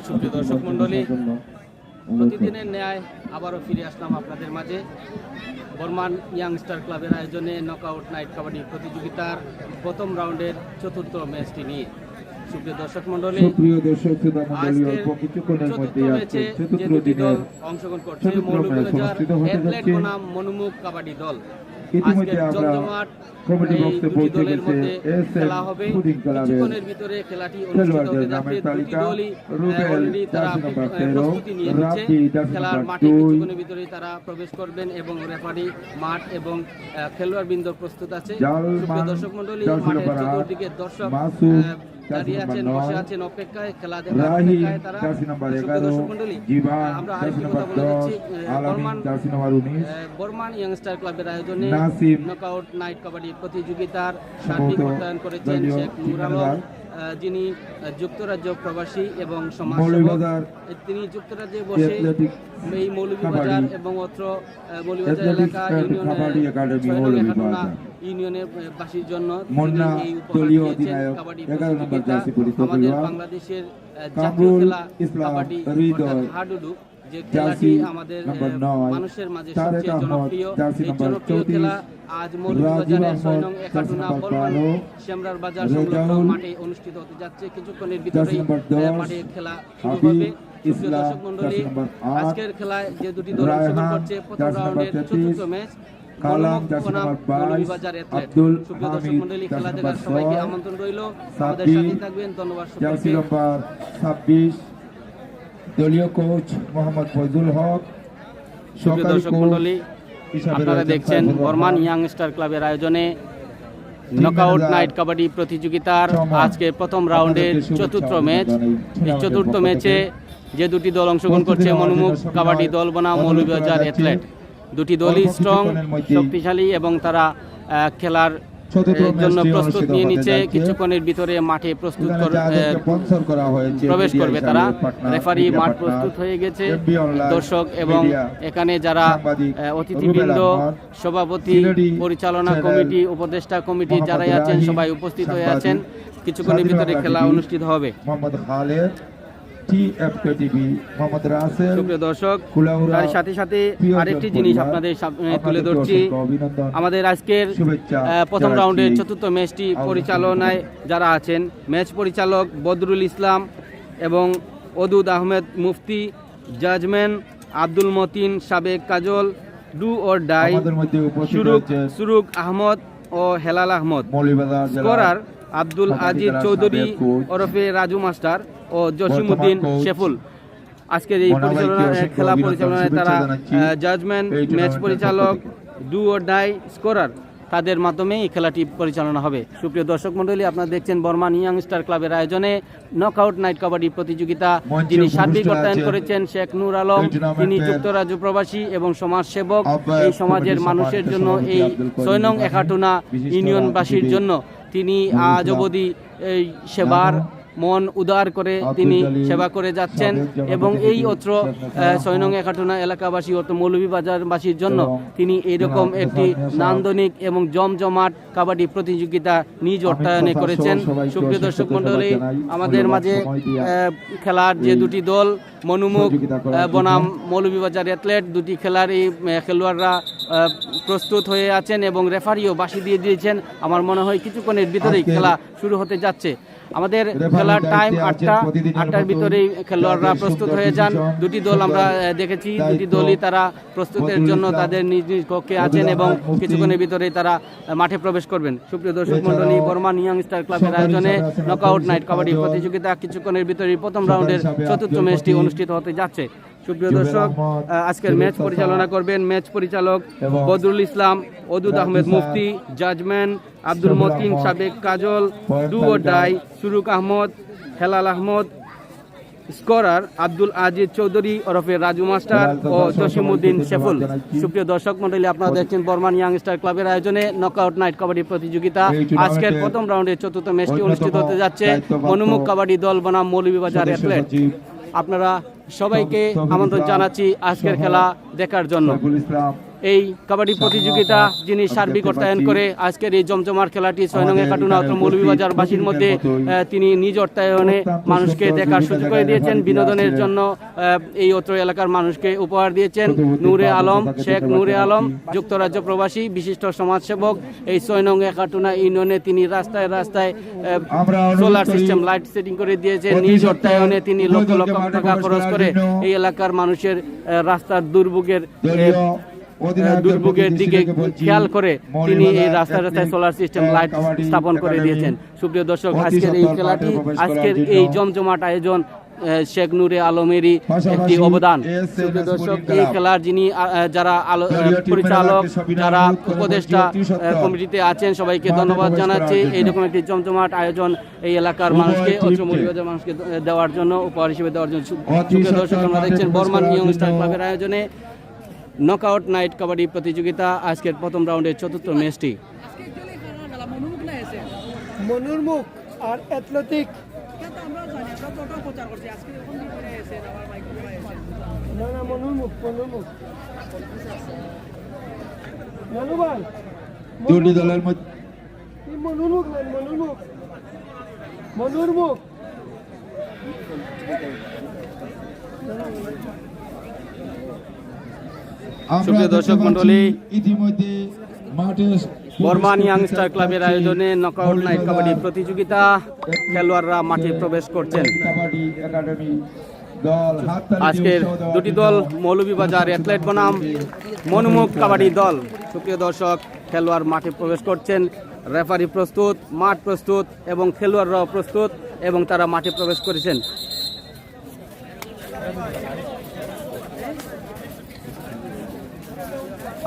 সুপ্রিয় দর্শক মণ্ডলী, প্রতিদিনের ন্যায় আবারও ফিরে আসলাম আপনাদের মাঝে বর্মান ইয়াংস্টার ক্লাবের আয়োজনে নকআউট নাইট কাবাডি প্রতিযোগিতার প্রথম রাউন্ডের চতুর্থ ম্যাচটি নিয়ে। সুপ্রিয় দর্শক মণ্ডলী, যে দুটি দল অংশগ্রহণ করছে, মৌলভীবাজার অ্যাথলেট বনাম মনোমুখ কাবাডি দল। আজকের জমজমাট এই দুটি দলের মধ্যে খেলা হবে। কিছুক্ষণের ভিতরে খেলাটি অনুষ্ঠিত হতে যাচ্ছে। দুটি দলই অলরেডি তারা প্রস্তুতি নিয়ে নিচ্ছে। খেলার মাঠে কিছুক্ষণের ভিতরে তারা প্রবেশ করবেন এবং রেফারি, মাঠ এবং খেলোয়াড়বৃন্দ প্রস্তুত আছে। সুপ্রিয় দর্শক মণ্ডলী, মাঠের চতুর্দিকে দর্শক দাঁড়িয়ে আছেন, বসে আছেন অপেক্ষায়, খেলা দেখার অপেক্ষায় তারা। সুপ্রিয় দর্শক মণ্ডলী, আমরা আরেকটি কথা বলে যাচ্ছি, বর্মান ইয়াংস্টার ক্লাবের আয়োজনে নকআউট নাইট কাবাডি প্রতিযোগিতার সার্বিক অর্থায়ন করেছেন শেখ নূর আলম, যিনি যুক্তরাজ্য প্রবাসী এবং সমাজসেবক। তিনি যুক্তরাজ্যে বসে এই মৌলভীবাজার এবং অত্র মৌলভীবাজার এলাকা ইউনিয়নের বাসীর জন্য এই উপহার দিয়েছেন কাবাডি প্রতিযোগিতা। আমাদের বাংলাদেশের জাতীয় খেলা কাবাডি হাডুডু, যে খেলাটি আমাদের মানুষের মাঝে সবচেয়ে জনপ্রিয়। এই জনপ্রিয় খেলা আজ মৌলভীবাজারের ৬ নং একাটুনা বর্মান শ্যামরার বাজার সংলগ্ন মাঠে অনুষ্ঠিত হতে যাচ্ছে। কিছুক্ষণের ভিতরেই মাঠে খেলা শুরু হবে। সুপ্রিয় দর্শক মণ্ডলী, আজকের খেলায় যে দুটি দল অংশগ্রহণ করছে, প্রথম রাউন্ডের চতুর্থ ম্যাচ মৌলভীবাজার অ্যাথলেট। সুপ্রিয় দর্শক মণ্ডলী, খেলা দেখার সবাইকে আমন্ত্রণ রইল, আমাদের সাথে থাকবেন। ধন্যবাদ। দলীয় কোচ মোহাম্মদ ফজলুল হক। সুপ্রিয় দর্শক মণ্ডলী, আপনারা দেখছেন বর্মান ইয়াংস্টার ক্লাবের আয়োজনে নকআউট নাইট কাবাডি প্রতিযোগিতার আজকে প্রথম রাউন্ডের চতুর্থ ম্যাচ। এই চতুর্থ ম্যাচে যে দুটি দল অংশগ্রহণ করছে, মনোমুখ কাবাডি দল বনাম মৌলভীবাজার অ্যাথলেট। দুটি দলই স্ট্রং, শক্তিশালী এবং তারা খেলার জন্য প্রস্তুত নিয়ে নিচ্ছে। কিছুক্ষণের ভিতরে মাঠে প্রবেশ করবে তারা। রেফারি, মাঠ প্রস্তুত হয়ে গেছে। দর্শক এবং এখানে যারা অতিথিবৃন্দ, সভাপতি, পরিচালনা কমিটি, উপদেষ্টা কমিটি যারাই আছেন সবাই উপস্থিত হয়ে আছেন। কিছুক্ষণের ভিতরে খেলা অনুষ্ঠিত হবে। সুপ্রিয় দর্শক, তার সাথে সাথে আরেকটি জিনিস আপনাদের সামনে তুলে ধরছি। আমাদের আজকের প্রথম রাউন্ডের চতুর্থ ম্যাচটি পরিচালনায় যারা আছেন, ম্যাচ পরিচালক বদরুল ইসলাম এবং ওদুদ আহমেদ মুফতি, জাজম্যান আব্দুল মতিন সাবেক Kajal, do or die Suruk Ahmad ও হেলাল আহমদ, স্কোরার আব্দুল আজিজ চৌধুরী ওরফে রাজু মাস্টার ও জসিমউদ্দিন শেফুল। আজকের এই খেলা পরিচালনায় তারা জাজম্যান, ম্যাচ পরিচালক, ডু অর ডাই, স্কোরার, তাদের মাধ্যমে এই খেলাটি পরিচালনা হবে। সুপ্রিয় দর্শক মণ্ডলী, আপনারা দেখছেন বর্মান ইয়াংস্টার ক্লাবের আয়োজনে নকআউট নাইট কাবাডি প্রতিযোগিতা, যিনি সার্বিক অর্থায়ন করেছেন শেখ নূর আলম। তিনি যুক্তরাজ্য প্রবাসী এবং সমাজসেবক। এই সমাজের মানুষের জন্য, এই ৬ নং একাটুনা ইউনিয়নবাসীর জন্য তিনি আজ অবধি এই সেবার মন উদার করে তিনি সেবা করে যাচ্ছেন এবং এই অত্র ৬ নং একাটুনা এলাকাবাসী, অর্থ মৌলভীবাজারবাসীর জন্য তিনি এইরকম একটি নান্দনিক এবং জমজমাট কাবাডি প্রতিযোগিতা নিজ অর্থায়নে করেছেন। সুপ্রিয় দর্শক মণ্ডলী, আমাদের মাঝে খেলার যে দুটি দল, মনোমুখ বনাম মৌলভীবাজার অ্যাথলেট, দুটি খেলার এই খেলোয়াড়রা প্রস্তুত হয়ে আছেন এবং রেফারিও বাঁশি দিয়ে দিয়েছেন। আমার মনে হয় কিছুক্ষণের ভিতরেই খেলা শুরু হতে যাচ্ছে। আমাদের খেলার টাইম ৮টার ভিতরেই খেলোয়াড়রা প্রস্তুত হয়ে যান। দুটি দল আমরা দেখেছি, দুটি দলই তারা প্রস্তুতের জন্য তাদের নিজ নিজ কক্ষে আছেন এবং কিছুক্ষণের ভিতরেই তারা মাঠে প্রবেশ করবেন। সুপ্রিয় দর্শক মণ্ডলী, বর্মান ইয়াংস্টার ক্লাবের আয়োজনে নকআউট নাইট কাবাডি প্রতিযোগিতা কিছুক্ষণের ভিতরেই প্রথম রাউন্ডের চতুর্থ ম্যাচটি অনুষ্ঠিত হতে যাচ্ছে। সুপ্রিয় দর্শক, আজকের ম্যাচ পরিচালনা করবেন ম্যাচ পরিচালক বদরুল ইসলাম, ওদুদ আহমেদ মুফতি, জাজম্যান আব্দুল মতিন সাবেক Kajal, do or die Suruk Ahmad, Helal Ahmad, scorer Abdul Aziz Chowdhury ওরফে রাজু মাস্টার ও জসিমউদ্দিন শেফুল। সুপ্রিয় দর্শক মণ্ডলী, আপনারা দেখছেন বর্মান ইয়াংস্টার ক্লাবের আয়োজনে নকআউট নাইট কাবাডি প্রতিযোগিতা। আজকের প্রথম রাউন্ডের চতুর্থ ম্যাচটি অনুষ্ঠিত হতে যাচ্ছে মনোমুখ কাবাডি দল বনাম মৌলভীবাজার অ্যাথলেট। আপনারা সবাইকে আমন্ত্রণ জানাচ্ছি আজকের খেলা দেখার জন্য। এই কাবাডি প্রতিযোগিতা যিনি সার্বিক অর্থায়ন করে আজকের এই জমজমার খেলাটি 6 নং একাটুনা মৌলভীবাজারবাসীর মধ্যে তিনি নিজ অর্থায়নে মানুষকে দেখার সুযোগ করে দিয়েছেন, বিনোদনের জন্য এই অত্র এলাকার মানুষকে উপহার দিয়েছেন। নূরে আলম, শেখ নূরে আলম যুক্তরাজ্য প্রবাসী বিশিষ্ট সমাজসেবক। এই 6 নং একাটুনা ইউনিয়নে তিনি রাস্তায় রাস্তায় সোলার সিস্টেম লাইট সেটিং করে দিয়েছেন। নিজ অর্থায়নে তিনি লক্ষ লক্ষ টাকা খরচ করে এই এলাকার মানুষের রাস্তার দুর্ভোগের দিকে খেয়াল করে তিনি এই রাস্তায় রাস্তায় সোলার সিস্টেম লাইট স্থাপন করে দিয়েছেন। সুপ্রিয় দর্শক, আজকের এই খেলাটি, আজকের এই জমজমাট আয়োজন শেখ নূরে আলমেরই একটি অবদান। সুপ্রিয় দর্শক, এই খেলার যিনি যারা পরিচালক, যারা উপদেষ্টা কমিটিতে আছেন, সবাইকে ধন্যবাদ জানাচ্ছি। এইরকম একটি জমজমাট আয়োজন এই এলাকার মানুষকে, অত্র মৌলভীবাজার মানুষকে দেওয়ার জন্য, উপহার হিসেবে দেওয়ার জন্য। সুপ্রিয় দর্শক, আমরা দেখছেন বর্মান ইয়ং স্টার ক্লাবের আয়োজনে নকআউট নাইট কাবাডি প্রতিযোগিতা আজকের প্রথম রাউন্ডের চতুর্থ ম্যাচটি। মনোরমুখ আর অ্যাথলেটিক না মনোরমুখ দুটি দলের মধ্যে মনোরমুখ সুপ্রিয় দর্শক মণ্ডলী, ইতিমধ্যে মাঠে বর্মান ইয়াংস্টার ক্লাবের আয়োজনে নকআউট নাইট কাবাডি প্রতিযোগিতা খেলোয়াড়রা মাঠে প্রবেশ করছেন। কাবাডি একাডেমি দল আজকের দুটি দল মৌলভীবাজার অ্যাথলেট বনাম মনোমুখ কাবাডি দল। সুপ্রিয় দর্শক, খেলোয়াড় মাঠে প্রবেশ করছেন, রেফারি প্রস্তুত, মাঠ প্রস্তুত এবং খেলোয়াড়রাও প্রস্তুত এবং তারা মাঠে প্রবেশ করেছেন।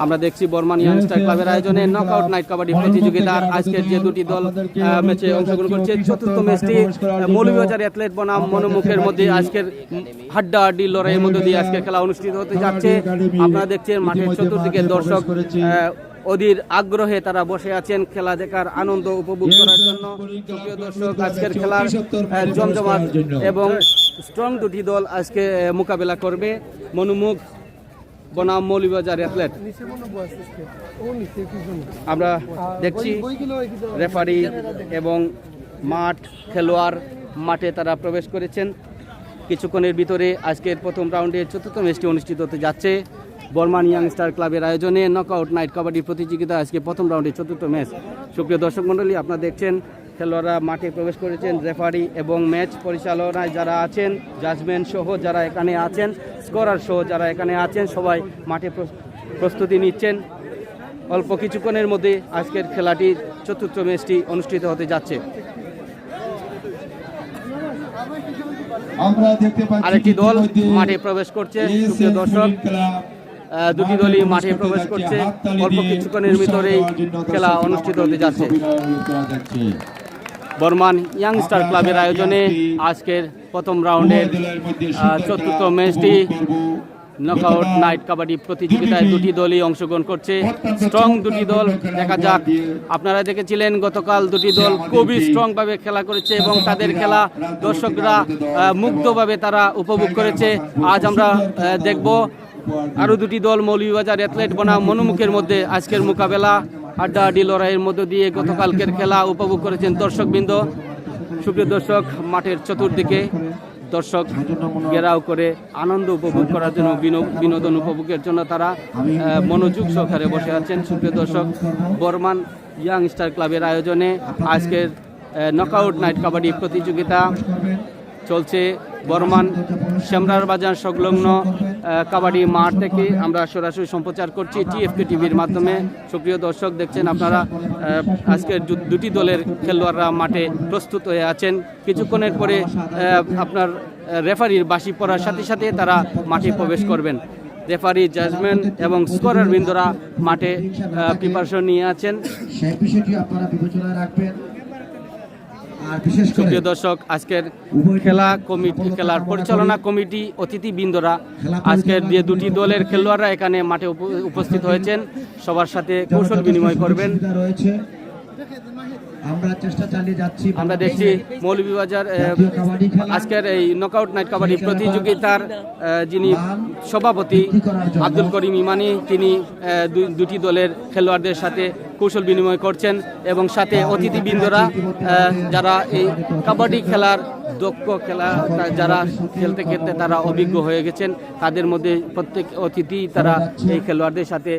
আমরা দেখছি বর্মান ইয়াংস্টার ক্লাবের আয়োজনে নকআউট নাইট কাবাডি প্রতিযোগিতার আজকের যে দুটি দল ম্যাচে অংশগ্রহণ করছে, চতুর্থ ম্যাচটি মৌলভীবাজার অ্যাথলেট বনাম মনোমুখের মধ্যে আজকের হাড্ডাহাড্ডি লড়াইয়ের মধ্যে দিয়ে আজকের খেলা অনুষ্ঠিত হতে যাচ্ছে। আপনারা দেখছেন মাঠের চতুর্দিকে দর্শক অধীর আগ্রহে তারা বসে আছেন খেলা দেখার আনন্দ উপভোগ করার জন্য। প্রিয় দর্শক, আজকের খেলার জমজমাট এবং স্ট্রং দুটি দল আজকে মোকাবেলা করবে, মনোমুখ বনাম মৌলভীবাজার অ্যাথলেট। আমরা দেখছি রেফারি এবং মাঠ খেলোয়াড় মাঠে তারা প্রবেশ করেছেন। কিছুক্ষণের ভিতরে আজকের প্রথম রাউন্ডের চতুর্থ ম্যাচটি অনুষ্ঠিত হতে যাচ্ছে। বর্মান ইয়াংস্টার ক্লাবের আয়োজনে নকআউট নাইট কাবাডি প্রতিযোগিতা আজকে প্রথম রাউন্ডের চতুর্থ ম্যাচ। সুপ্রিয় দর্শক মণ্ডলী, আপনারা দেখছেন খেলোয়াড়রা মাঠে প্রবেশ করেছেন। রেফারি এবং ম্যাচ পরিচালনায় যারা আছেন, জাজমেন্ট সহ যারা এখানে আছেন, স্কোরার সহ যারা এখানে আছেন, সবাই মাঠে প্রস্তুতি নিচ্ছেন। অল্প কিছুক্ষণের মধ্যে আজকের খেলাটির চতুর্থ ম্যাচটি অনুষ্ঠিত হতে যাচ্ছে। আরেকটি দল মাঠে প্রবেশ করছে। সুপ্রিয় দর্শক, দুটি দলই মাঠে প্রবেশ করছে। অল্প কিছুক্ষণের ভিতরেই খেলা অনুষ্ঠিত হতে যাচ্ছে। বর্মান ইয়াংস্টার ক্লাবের আয়োজনে আজকের প্রথম রাউন্ডের চতুর্থ ম্যাচটি নকআউট নাইট কাবাডি প্রতিযোগিতায় দুটি দলই অংশগ্রহণ করছে। স্ট্রং দুটি দল, দেখা যাক। আপনারা দেখেছিলেন গতকাল দুটি দল খুবই স্ট্রং ভাবে খেলা করেছে এবং তাদের খেলা দর্শকরা মুগ্ধভাবে তারা উপভোগ করেছে। আজ আমরা দেখব আরও দুটি দল মৌলভীবাজার অ্যাথলেট বনাম মনোমুখের মধ্যে আজকের মোকাবেলা। হাড্ডাহাড্ডি লড়াইয়ের মধ্য দিয়ে গতকালকের খেলা উপভোগ করেছেন দর্শকবৃন্দ। সুপ্রিয় দর্শক, মাঠের চতুর্দিকে দর্শক ঘেরাও করে আনন্দ উপভোগ করার জন্য, বিনোদন উপভোগের জন্য তারা মনোযোগ সহকারে বসে আছেন। সুপ্রিয় দর্শক, বর্মান ইয়াংস্টার ক্লাবের আয়োজনে আজকের নকআউট নাইট কাবাডি প্রতিযোগিতা চলছে বর্মান শ্যামরার বাজার সংলগ্ন কাবাডি মাঠ থেকে। আমরা সরাসরি সম্প্রচার করছি টিএফকে টিভির মাধ্যমে। সুপ্রিয় দর্শক, দেখছেন আপনারা আজকের দুটি দলের খেলোয়াড়রা মাঠে প্রস্তুত হয়ে আছেন। কিছুক্ষণের পরে আপনার রেফারির বাঁশি পড়ার সাথে সাথে তারা মাঠে প্রবেশ করবেন। রেফারি, জাজমেন্ট এবং স্কোরার বৃন্দরা মাঠে প্রিপারেশন নিয়ে আছেন। সেই বিষয়টি আপনারা বিবেচনায় রাখবেন। সুপ্রিয় দর্শক, আজকের খেলার পরিচালনা কমিটি, অতিথিবৃন্দরা, আজকের যে দুটি দলের খেলোয়াড়রা এখানে মাঠে উপস্থিত হয়েছেন, সবার সাথে কৌশল বিনিময় করবেন। আমরা চেষ্টা চালিয়ে যাচ্ছি। আমরা দেখছি মৌলভীবাজার জাতীয় কাবাডি খেলা আজকের এই নকআউট নাইট কাবাডি প্রতিযোগিতার যিনি সভাপতি আব্দুল করিম ইমানি, তিনি দুটি দলের খেলোয়াড়দের সাথে কৌশল বিনিময় করছেন এবং সাথে অতিথিবৃন্দরা যারা এই কাবাডি খেলার দক্ষ যারা খেলতে খেলতে তারা অভিজ্ঞ হয়ে গেছেন, তাদের মধ্যে প্রত্যেক অতিথি তারা এই খেলোয়াড়দের সাথে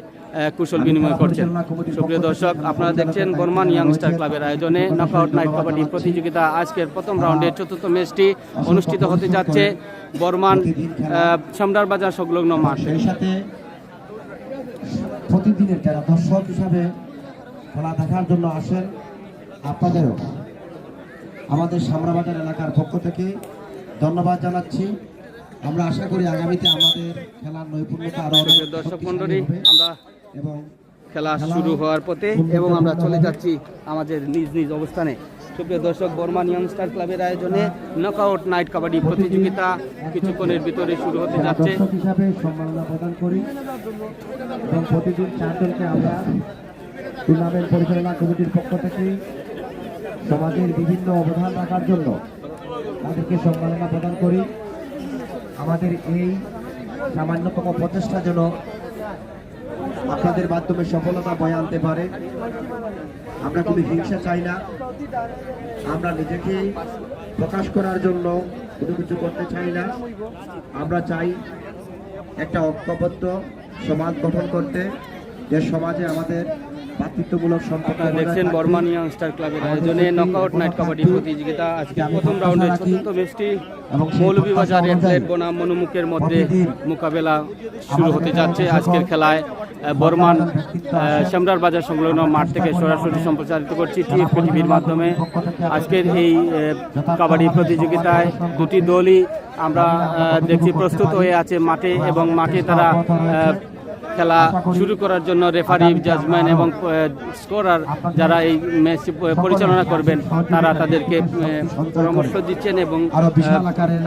কুশল বিনিময় করছেন। সুপ্রিয় দর্শক, আপনারা দেখছেন বর্মান ইয়াংস্টার ক্লাবের আয়োজনে নকআউট নাইট কাবাডি প্রতিযোগিতা আজকের প্রথম রাউন্ডের চতুর্থ ম্যাচটি অনুষ্ঠিত হতে যাচ্ছে বর্মান সম্রাট বাজার সংলগ্ন মাঠ। সেই সাথে প্রতিদিনের যারা দর্শক হিসাবে খেলা দেখার জন্য আসেন, আপনাদেরও আমাদের সামরাবাজার এলাকার পক্ষ থেকে ধন্যবাদ জানাচ্ছি। আমরা আশা করি আগামীতে আমাদের খেলার নৈপুণ্যতা আরো দর্শক মন্ডলী, আমরা এবং খেলা শুরু হওয়ার পথে এবং আমরা চলে যাচ্ছি আমাদের নিজ নিজ অবস্থানে। সুপ্রিয় দর্শক, বর্মান ইয়াংস্টার ক্লাবের আয়োজনে নকআউট নাইট কাবাডি প্রতিযোগিতা কিছুক্ষণের ভিতরে শুরু হতে যাচ্ছে। দর্শক হিসাবে সম্মাননা প্রদান করি এবং প্রতিদিন 4 দলকে আমরা টুর্নামেন্ট পরিচালনা কমিটির পক্ষ থেকে সমাজের বিভিন্ন অবদান রাখার জন্য তাদেরকে সম্মাননা প্রদান করি। আমাদের এই সামান্যতম প্রচেষ্টা যেন আপনাদের মাধ্যমে সফলতা বয়ে আনতে পারে। আমরা কোনো হিংসা চাই না, আমরা নিজেকে প্রকাশ করার জন্য কোনো কিছু করতে চাই না। আমরা চাই একটা ঐক্যবদ্ধ সমাজ গঠন করতে, যে সমাজে আমাদের ভাতৃত্বমূলক সম্পর্ক। দেখছেন বর্মান ইয়াংস্টার ক্লাবের আয়োজনে নকআউট নাইট কাবাডি প্রতিযোগিতা আজকে প্রথম রাউন্ডের চতুর্থ ম্যাচটি মৌলভীবাজার অ্যাথলেট বনাম মনুমুখের মধ্যে মোকাবেলা শুরু হতে যাচ্ছে। আজকের খেলায় বর্মান সম্রাট বাজার সংলগ্ন মাঠ থেকে সরাসরি সম্প্রচারিত করছি টিএফপি টিভির মাধ্যমে। আজকের এই কাবাডি প্রতিযোগিতায় দুটি দলই আমরা দেখছি প্রস্তুত হয়ে আছে মাঠে, এবং মাঠে তারা খেলা শুরু করার জন্য রেফারি, জাজম্যান এবং স্কোরার যারা এই ম্যাচ পরিচালনা করবেন তারা তাদেরকে পরামর্শ দিচ্ছেন এবং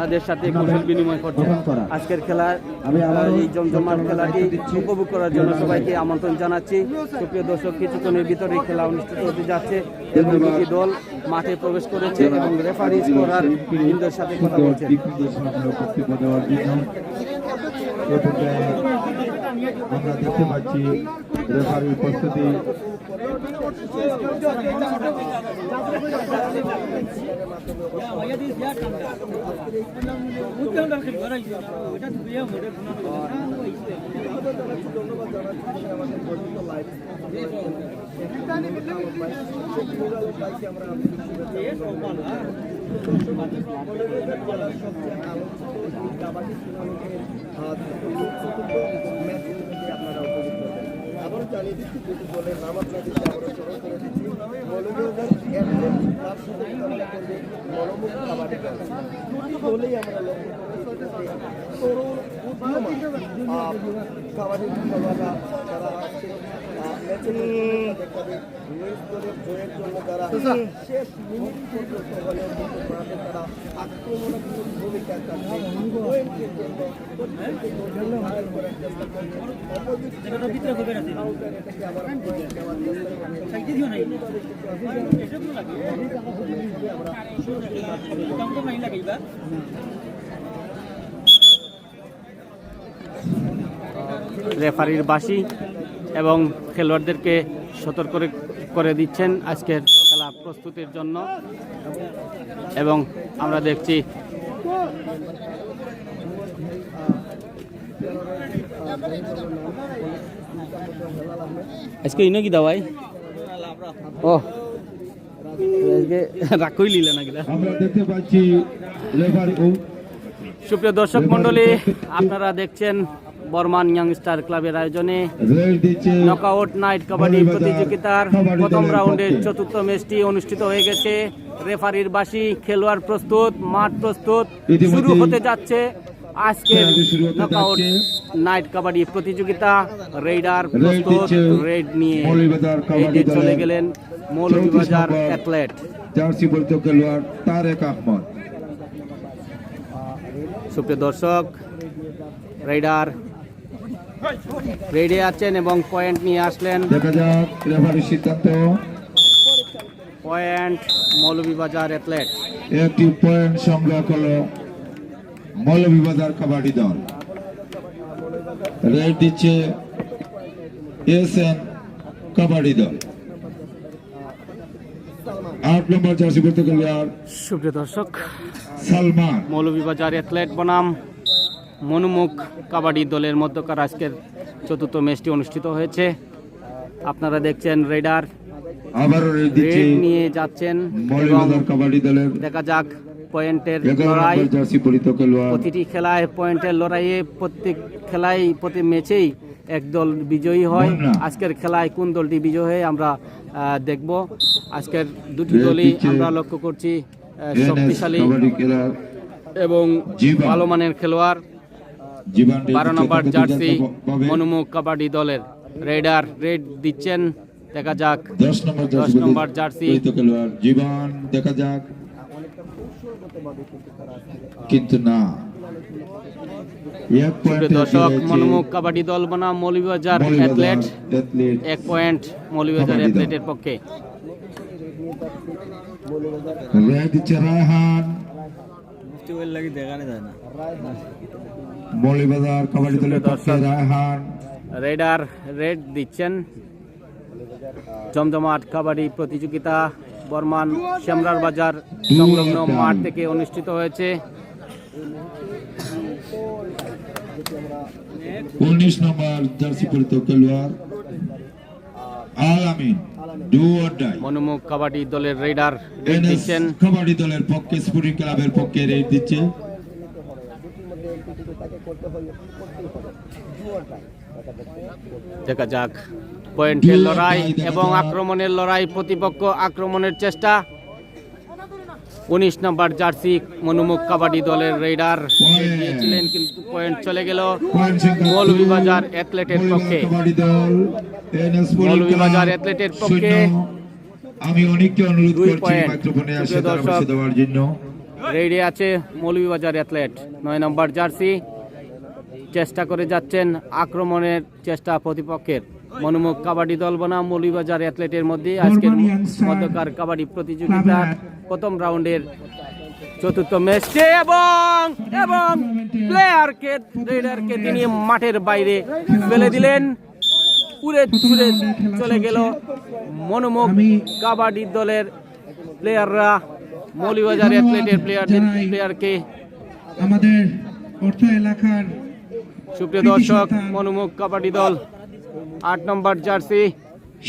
তাদের সাথে কৌশল বিনিময় করছেন। আজকের খেলা এই জমজমাট খেলাটি উপভোগ করার জন্য সবাইকে আমন্ত্রণ জানাচ্ছি। সুপ্রিয় দর্শক, কিছুক্ষণের ভিতরে খেলা অনুষ্ঠিত হতে যাচ্ছে এবং দুটি দল মাঠে প্রবেশ করেছে এবং রেফারি, স্কোরার বৃন্দের সাথে কথা বলছেন। আমরা দেখতে পাচ্ছি রেফারির উপস্থিতি। আবারও জানিয়ে দিচ্ছি দুটি দলের নাম আপনাদেরকে আবারও স্মরণ করে দিচ্ছি। মৌলভীবাজার অ্যাথলেট ক্লাব সাথে মোকাবিলা করবে মনোমুখ কাবাডি দল। দুটি দলেই আমরা লক্ষ্য করতে তরুণ উদ্যমান কাবাডি খেলোয়াড়রা যারা আসছে ম্যাচে দেখাবে নিজ দলের জয়ের জন্য যারা শেষ মিনিট পর্যন্ত হলেও কিন্তু মাঠে তারা আক্রমণাত্মক ভূমিকা থাকবে পয়েন্টের জন্য করার চেষ্টা করছে। রেফারির বাঁশি এবং খেলোয়াড়দেরকে সতর্ক করে দিচ্ছেন আজকের খেলা প্রস্তুতির জন্য, এবং আমরা দেখছি আজকে ইনো কি দাওয়াই ও রাখই লিলে না কিনা। আমরা দেখতে পাচ্ছি রেফারি। সুপ্রিয় দর্শক মন্ডলী, আপনারা দেখছেন বর্মান ইয়াংস্টার ক্লাবের আয়োজনে নকআউট নাইট কাবাডি প্রতিযোগিতার প্রথম রাউন্ডের চতুর্থ ম্যাচটি অনুষ্ঠিত হয়ে গেছে। রেফারির বাঁশি, খেলোয়াড় প্রস্তুত, মাঠ প্রস্তুত, শুরু হতে যাচ্ছে আজকের নকআউট নাইট কাবাডি প্রতিযোগিতা। রেইডার প্রস্তুত, রেড নিয়ে চলে গেলেন মৌলভীবাজার অ্যাথলেট। জার্সি বলতে খেলোয়াড় তারেক আহমদ। সুপ্রিয় দর্শক, রাইডার রেডি আছেন এবং পয়েন্ট নিয়ে আসলেন। দেখা যাক রেফারির সিদ্ধান্ত। Point Moulvibazar athlete. একটি পয়েন্ট সংগ্রহ করলো মৌলভীবাজার কাবাডি দল। রেড দিচ্ছে এসএন কাবাডি দল। 8 নম্বর জার্সি পরিহিত খেলোয়াড় সুপ্রিয় দর্শক, সালমান। মৌলভীবাজার অ্যাথলেট বনাম মনুমুখ কাবাডি দলের মধ্যকার আজকের চতুর্থ ম্যাচটি অনুষ্ঠিত হয়েছে। আপনারা দেখছেন রেডার আবারও রেড দিচ্ছে রেড নিয়ে যাচ্ছেন এবং মৌলভীবাজার কাবাডি দলের দেখা যাক পয়েন্টের 11 লড়াই। নম্বর জার্সি পরিহিত খেলোয়াড় প্রতিটি খেলায় পয়েন্টের লড়াইয়ে প্রত্যেক খেলায় প্রতি ম্যাচেই এক দল বিজয়ী হয়। বন্যা। আজকের খেলায় কোন দলটি বিজয়ী হয়ে আমরা দেখব। আজকের দুটি রেড দলই দিচ্ছে আমরা লক্ষ্য করছি এনএস শক্তিশালী কাবাডি খেলোয়াড় এবং জীবন। ভালো মানের খেলোয়াড়। জীবন 12 নম্বর জার্সি পাবে। মনুমুখ কাবাডি দলের রেডার রেড দিচ্ছেন, দেখা যাক 10 নম্বর 10 নম্বর জার্সি পরিহিত খেলোয়াড় জীবন, দেখা যাক কিন্তু না। এক পয়েন্ট দর্শক, মনুমুখ কাবাডি দল বনাম মৌলভীবাজার অ্যাথলেট, 1 পয়েন্ট মৌলভীবাজার কাবাডি দল। অ্যাথলেটের পক্ষে। রেড দিচ্ছে রায়হান। মৌলভীবাজার কাবাডি দলের পক্ষে রায়হান। রেডার রেড দিচ্ছেন। জমজমাট কাবাডি প্রতিযোগিতা বর্মান শ্যামরার বাজার সংলগ্ন মাঠ থেকে অনুষ্ঠিত হয়েছে। 19 নম্বর জার্সি পরিহিত খেলোয়াড় Al Amin, do or die. Manumukh kabaddi দলের রেডার রেড এনএস দিচ্ছেন। কাবাডি দলের পক্ষে স্পোর্টিং ক্লাবের পক্ষে রেড দিচ্ছে। দেখা যাক পয়েন্টের লড়াই এবং আক্রমণের লড়াই, প্রতিপক্ষ আক্রমণের চেষ্টা। 19 নম্বর জার্সি মনুমুখ কাবাডি দলের রেডার দিয়েছিলেন, কিন্তু পয়েন্ট চলে গেল মৌলভীবাজার অ্যাথলেটের পক্ষে। কাবাডি দল এনএস মৌলভীবাজার অ্যাথলেটের পক্ষে আমি অনেককে অনুরোধ 2 করছি পয়েন্ট। মাইক্রোফোনে আসে প্রিয় তার দর্শক, পাশে দেওয়ার জন্য। রেডে আছে মৌলভীবাজার অ্যাথলেট। 9 নম্বর জার্সি চেষ্টা করে যাচ্ছেন, আক্রমণের চেষ্টা প্রতিপক্ষের। মনুমুখ কাবাডি দল বনাম মৌলভীবাজার অ্যাথলেটের মধ্যে আজকের মধ্যকার কাবাডি প্রতিযোগিতার প্রথম রাউন্ডের চতুর্থ ম্যাচটি এবং প্লেয়ারকে রেডারকে তিনি মাঠের বাইরে ফেলে দিলেন। উড়ে ছুড়ে চলে গেল মনুমুখ কাবাডি দলের প্লেয়াররা মৌলভীবাজার অ্যাথলেটের প্লেয়ারকে। আমাদের অর্থ এলাকার সুপ্রিয় দর্শক, মনুমুখ কাবাডি দল 8 নম্বর জার্সি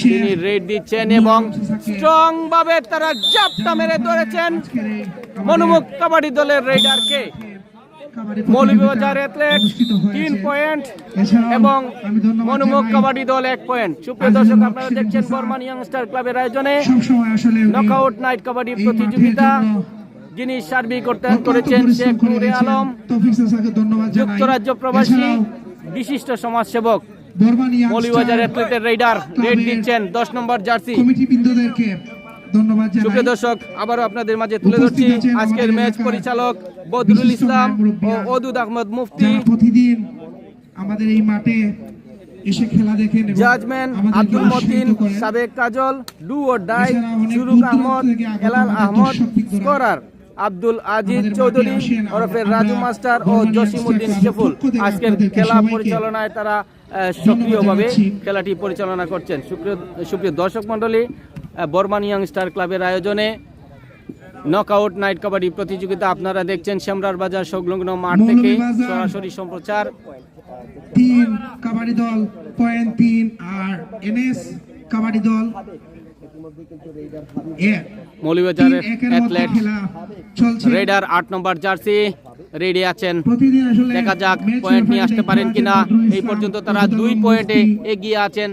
তিনি রেড দিচ্ছেন এবং স্ট্রং ভাবে তারা জাপটা মেরে ধরেছেন মনুমুখ কাবাডি দলের রেডারকে। মৌলভীবাজার অ্যাথলেট 3 পয়েন্ট এবং মনুমুখ কাবাডি দল 1 পয়েন্ট। সুপ্রিয় দর্শক, আপনারা দেখছেন বর্মান ইয়াংস্টার ক্লাবের আয়োজনে সবসময় আসলে নকআউট নাইট কাবাডি প্রতিযোগিতা, যিনি সার্বিক অর্থায়ন করেছেন শেখ নূরে আলম, তৌফিক চাচাকে ধন্যবাদ জানাই। যুক্তরাজ্য প্রবাসী বিশিষ্ট সমাজসেবক। মৌলভীবাজার অ্যাথলেটের রেডার রেড দিচ্ছেন 10 নম্বর জার্সি। কমিটি বৃন্দদেরকে ধন্যবাদ জানাই। সুপ্রিয় দর্শক, আবারও আপনাদের মাঝে তুলে ধরছি আজকের ম্যাচ পরিচালক বদরুল ইসলাম ও ওদুদ আহমদ মুফতি, যারা প্রতিদিন আমাদের এই মাঠে এসে খেলা দেখেন এবং জাজম্যান আমাদেরকে আব্দুল মতিন, উৎসাহিত করেন। সাবেক কাজল, ডু অর ডাই, এছাড়া অনেক সুরুক দূর দূরান্ত আহমদ, থেকে আগত হেলাল আমাদের আহমদ, দর্শকবৃন্দরা স্কোরার আব্দুল আজিজ আমাদের চৌধুরী মাঠে আসেন। ওরফে আমরা রাজু মাস্টার ও বর্মান জসিমউদ্দিন ইয়াংস্টার শেফুল পক্ষ থেকে আজকের আপনাদেরকে খেলা সবাইকে পরিচালনায় তারা সক্রিয়ভাবে জানাচ্ছি। খেলাটি পরিচালনা করছেন। সুপ্রিয় দর্শক মণ্ডলী, বর্মান ইয়াংস্টার ক্লাবের আয়োজনে নকআউট নাইট কাবাডি প্রতিযোগিতা আপনারা দেখছেন শ্যামরার বাজার সংলগ্ন মাঠ থেকে মৌলভীবাজার সরাসরি সম্প্রচার। 3 কাবাডি দল পয়েন্ট 3 আর এনএস কাবাডি দল মৌলভীবাজার 3-1 এর মধ্যে অ্যাথলেট খেলা চলছে। রেডার 8 নম্বর জার্সি রেডি আছেন, প্রতিদিন আসলে দেখা যাক ম্যাচ পয়েন্ট নিয়ে রেফারি আসতে পারেন দেখতে কিনা। পাচ্ছেন বদরুল এই ইসলাম, পর্যন্ত তারা ফজলুর 2 রহমান পয়েন্টে মুফতি, এগিয়ে আছেন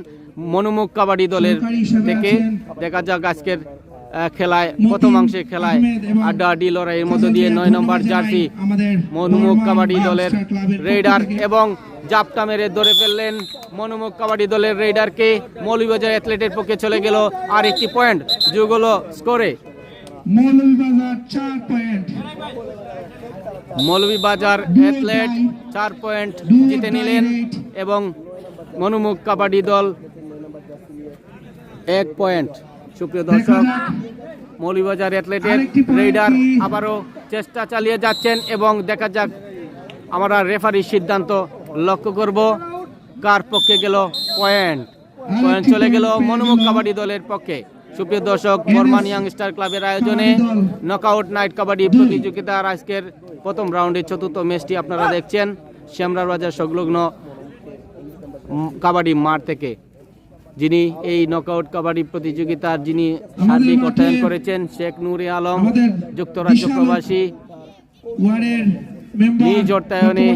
মনুমুখ কাবাডি দলের সহকারী হিসেবে থেকে। আছেন দেখা যাক আজকের খেলায় মতিন প্রথমাংশে খেলায় আহমেদ এবং আড্ডাআড্ডি লড়াইয়ের মধ্য তাদেরকে দিয়ে 9 নম্বর ধন্যবাদ জার্সি জানাই আমাদের মনুমুখ বর্মান কাবাডি দলের ইয়াংস্টার ক্লাবের পক্ষ রেডার থেকে। এবং জাপটা মেরে ধরে ফেললেন মনুমুখ কাবাডি দলের রেডারকে। মৌলভীবাজার অ্যাথলেটের পক্ষে চলে গেল আর একটি পয়েন্ট যোগ হলো স্কোরে। Moulvibazar 4 point, Moulvibazar athlete 4 point জিতে নিলেন এবং মনুমুখ কাবাডি দল 1 পয়েন্ট। সুপ্রিয় দেখা দর্শক, যাক মৌলভীবাজার অ্যাথলেটের রেইডার আবারও চেষ্টা চালিয়ে যাচ্ছেন এবং দেখা যাক আমরা রেফারির সিদ্ধান্ত লক্ষ্য করব কার পক্ষে গেল পয়েন্ট চলে গেল মনোমুখ কাবাডি দলের পক্ষে। সুপ্রিয় দর্শক, বর্মান ইয়াংস্টার ক্লাবের আয়োজনে নকআউট নাইট কাবাডি প্রতিযোগিতার আজকের প্রথম রাউন্ডের চতুর্থ ম্যাচটি আপনারা দেখছেন শ্যামরার বাজার সংলগ্ন কাবাডি মাঠ থেকে। যিনি এই নকআউট কাবাডি প্রতিযোগিতার যিনি সার্বিক অর্থায়ন করেছেন শেখ নুরে আলম, যুক্তরাজ্য প্রবাসী, নিজ অর্থায়নে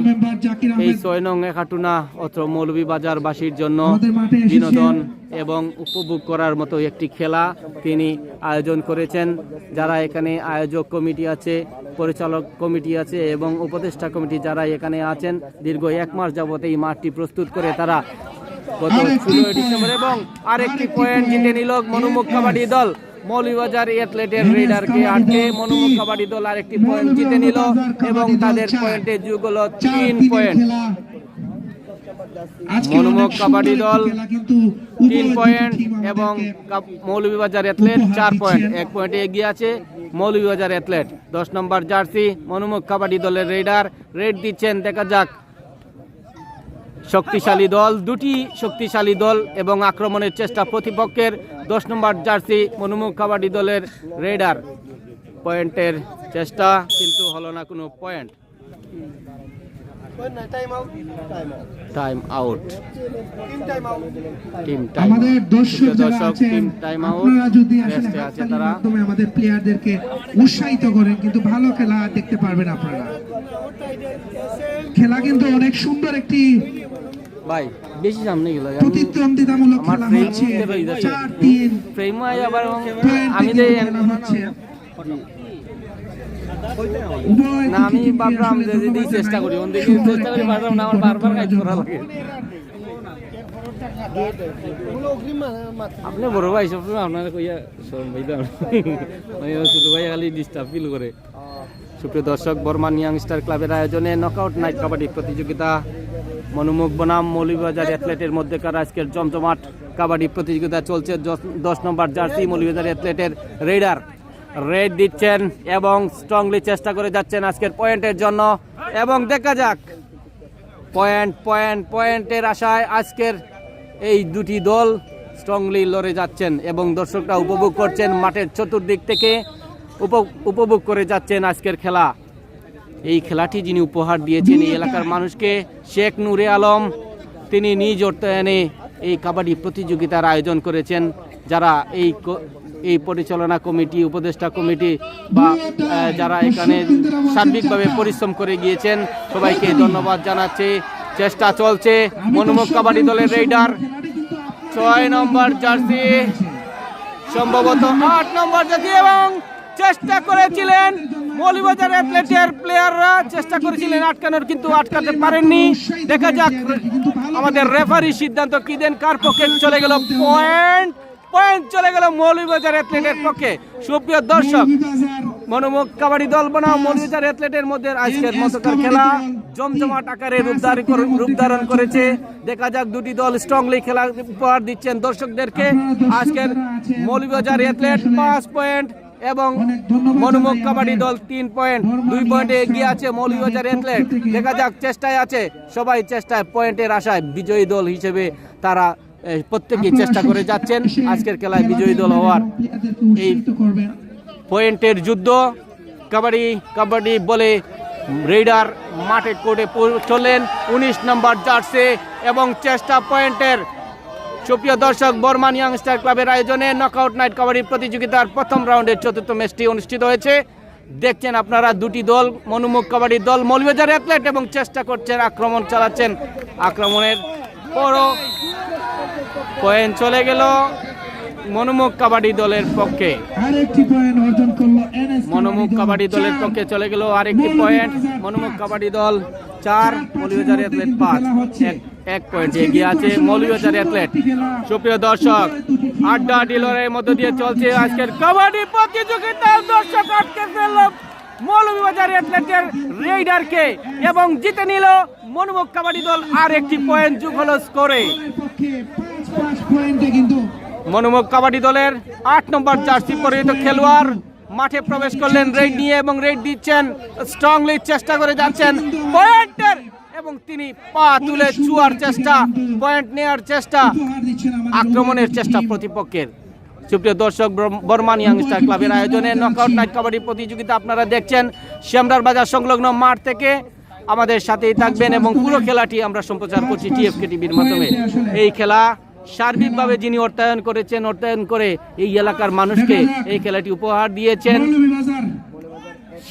এই 6 নং একাটুনা অত্র মৌলভীবাজারবাসীর জন্য বিনোদন এবং উপভোগ করার মতো একটি খেলা তিনি আয়োজন করেছেন। যারা এখানে আয়োজক কমিটি আছে, পরিচালক কমিটি আছে এবং উপদেষ্টা কমিটি যারা এখানে আছেন, দীর্ঘ 1 মাস যাবত এই মাঠটি প্রস্তুত করে তারা গত 16 ডিসেম্বর এবং আরেকটি পয়েন্ট জিতে নিল মনোমুখ কাবাডি দল। মৌলভীবাজার অ্যাথলেটের রেইডারকে আটকে মনোমুখ কাবাডি দল আরেকটি পয়েন্ট জিতে নিল এবং তাদের পয়েন্টে যোগ হলো 3 পয়েন্ট। মনোমুখ কাবাডি দল 3 পয়েন্ট এবং মৌলভীবাজার অ্যাথলেট 4 পয়েন্ট, 1 পয়েন্টে এগিয়ে আছে মৌলভীবাজার অ্যাথলেট। 10 নম্বর জার্সি মনোমুখ কাবাডি দলের রেইডার রেড দিচ্ছেন। দেখা যাক শক্তিশালী দল, দুটি শক্তিশালী দল এবং আক্রমণের চেষ্টা প্রতিপক্ষের। 10 নম্বর জার্সি মনোমুখ কাবাডি দলের রেডার পয়েন্টের চেষ্টা কিন্তু হলো না কোনো point. Time out, team time. আমাদের দর্শক যারা আছেন টিম টাইম আউট, আপনারা যদি আসলে রেস্টে আছে হাততালির তারা। মাধ্যমে আমাদের প্লেয়ারদেরকে উৎসাহিত করেন কিন্তু ভালো খেলা দেখতে পারবেন আপনারা। খেলা কিন্তু অনেক সুন্দর একটি ভাই বেশি সামনে গেল প্রতিদ্বন্দ্বিতামূলক খেলা হচ্ছে। 4-3 ফ্রেম আবার পয়েন্ট আমি থেকে যে খেলা হচ্ছে। না আমি ভাবলাম যে যদি চেষ্টা করি অন্যদিকে চেষ্টা করি পারলাম না, আমার বারবার কাজ করা লাগে। আপনি বড় ভাই সবসময় আপনার কইয়া শোন ভাই দাও ছোট ভাই খালি ডিস্টার্ব ফিল করে। সুপ্রিয় দর্শক, বর্মান ইয়াংস্টার ক্লাবের আয়োজনে নকআউট নাইট কাবাডি প্রতিযোগিতা মনোমুখ বনাম মৌলভীবাজার অ্যাথলেটের মধ্যেকার আজকের জমজমাট কাবাডি প্রতিযোগিতা চলছে। 10 নম্বর জার্সি মৌলভীবাজার অ্যাথলেটের রেইডার রেড দিচ্ছেন এবং স্ট্রংলি চেষ্টা করে যাচ্ছেন আজকের পয়েন্টের জন্য এবং দেখা যাক পয়েন্টের আশায় আজকের এই দুটি দল স্ট্রংলি লড়ে যাচ্ছেন এবং দর্শকরা উপভোগ করছেন মাঠের চতুর্দিক থেকে উপভোগ করে যাচ্ছেন আজকের খেলা। এই খেলাটি যিনি উপহার দিয়েছেন এই এলাকার মানুষকে শেখ নুরে আলম, তিনি নিজ অর্থায়নে এই কাবাডি প্রতিযোগিতার আয়োজন করেছেন। যারা এই পরিচালনা কমিটি, উপদেষ্টা কমিটি বা যারা এখানে সার্বিকভাবে পরিশ্রম করে গিয়েছেন সবাইকে ধন্যবাদ জানাচ্ছি। চেষ্টা চলছে মনোমুখ কাবাডি দলের রেইডার 6 নম্বর জার্সি সম্ভবত 8 নম্বর জার্সি এবং চেষ্টা করেছিলেন মৌলভীবাজার অ্যাথলেটের প্লেয়াররা, চেষ্টা করেছিলেন আটকানোর কিন্তু আটকাতে পারেননি। দেখা যাক আমাদের রেফারি সিদ্ধান্ত কি দেন, কার পক্ষে চলে গেল পয়েন্ট চলে গেল মৌলভীবাজার অ্যাথলেটের পক্ষে। সুপ্রিয় দর্শক, মনোমুখ কাবাডি দল বনাম মৌলভীবাজার অ্যাথলেটের মধ্যে আজকের মতকার খেলা জমজমাট আকারে রূপ ধারণ করেছে। দেখা যাক দুটি দল স্ট্রংলি খেলা উপহার দিচ্ছেন দর্শকদেরকে। আজকের মৌলভীবাজার অ্যাথলেট 5 পয়েন্ট এবং মনোমুখ কাবাডি দল 3 পয়েন্ট, 2 পয়েন্টে এগিয়ে আছে মৌলভীবাজার অ্যাথলেট। দেখা যাক চেষ্টায় আছে সবাই, চেষ্টায় পয়েন্টের আশায় বিজয়ী দল হিসেবে তারা প্রত্যেকেই চেষ্টা করে যাচ্ছেন আজকের খেলায় বিজয়ী দল হওয়ার। এই পয়েন্টের যুদ্ধ কাবাডি বলে রেইডার মাঠে কোর্টে চলেন 19 নম্বর জার্সি এবং চেষ্টা পয়েন্টের। সুপ্রিয় দর্শক, বর্মান ইয়াংস্টার ক্লাবের আয়োজনে নকআউট নাইট কাবাডি প্রতিযোগিতার প্রথম রাউন্ডের চতুর্থ ম্যাচটি অনুষ্ঠিত হয়েছে। দেখছেন আপনারা দুটি দল, মনোমুখ কাবাডি দল মৌলভীবাজার অ্যাথলেট এবং চেষ্টা করছেন, আক্রমণ চালাচ্ছেন। আক্রমণের পরও পয়েন্ট চলে গেল মনোমুখ কাবাডি দলের পক্ষে। মনোমুখ কাবাডি দলের পক্ষে চলে গেল আরেকটি পয়েন্ট। মনোমুখ কাবাডি দল 4, মৌলভীবাজার অ্যাথলেট 5, 1 পয়েন্ট এগিয়ে আছে মৌলভীবাজার অ্যাথলেট। সুপ্রিয় দর্শক, আড্ডা ডিলরের মধ্য দিয়ে চলছে আজকের কাবাডি প্রতিযোগিতা। দর্শক আটকে ফেলল মৌলভীবাজার অ্যাথলেটের রেইডারকে এবং জিতে নিল মনোমুখ কাবাডি দল। আর একটি পয়েন্ট যোগ হলো স্কোরে। মনোমুখ কাবাডি দলের 8 নম্বর জার্সি পরিহিত খেলোয়াড় মাঠে প্রবেশ করলেন রেড নিয়ে এবং রেড দিচ্ছেন, স্ট্রংলি চেষ্টা করে যাচ্ছেন পয়েন্টের এবং তিনি পা তুলে ছুয়ার চেষ্টা, পয়েন্ট নেওয়ার চেষ্টা, আক্রমণের চেষ্টা প্রতিপক্ষের। সুপ্রিয় দর্শক, বর্মান ইয়াংস্টার ক্লাবের আয়োজনে নকআউট নাইট কাবাডি প্রতিযোগিতা আপনারা দেখছেন শ্যামরার বাজার সংলগ্ন মাঠ থেকে। আমাদের সাথেই থাকবেন এবং পুরো খেলাটি আমরা সম্প্রচার করছি টিএফকে টিভির মাধ্যমে। এই খেলা সার্বিকভাবে যিনি অর্থায়ন করে এই এলাকার মানুষকে এই খেলাটি উপহার দিয়েছেন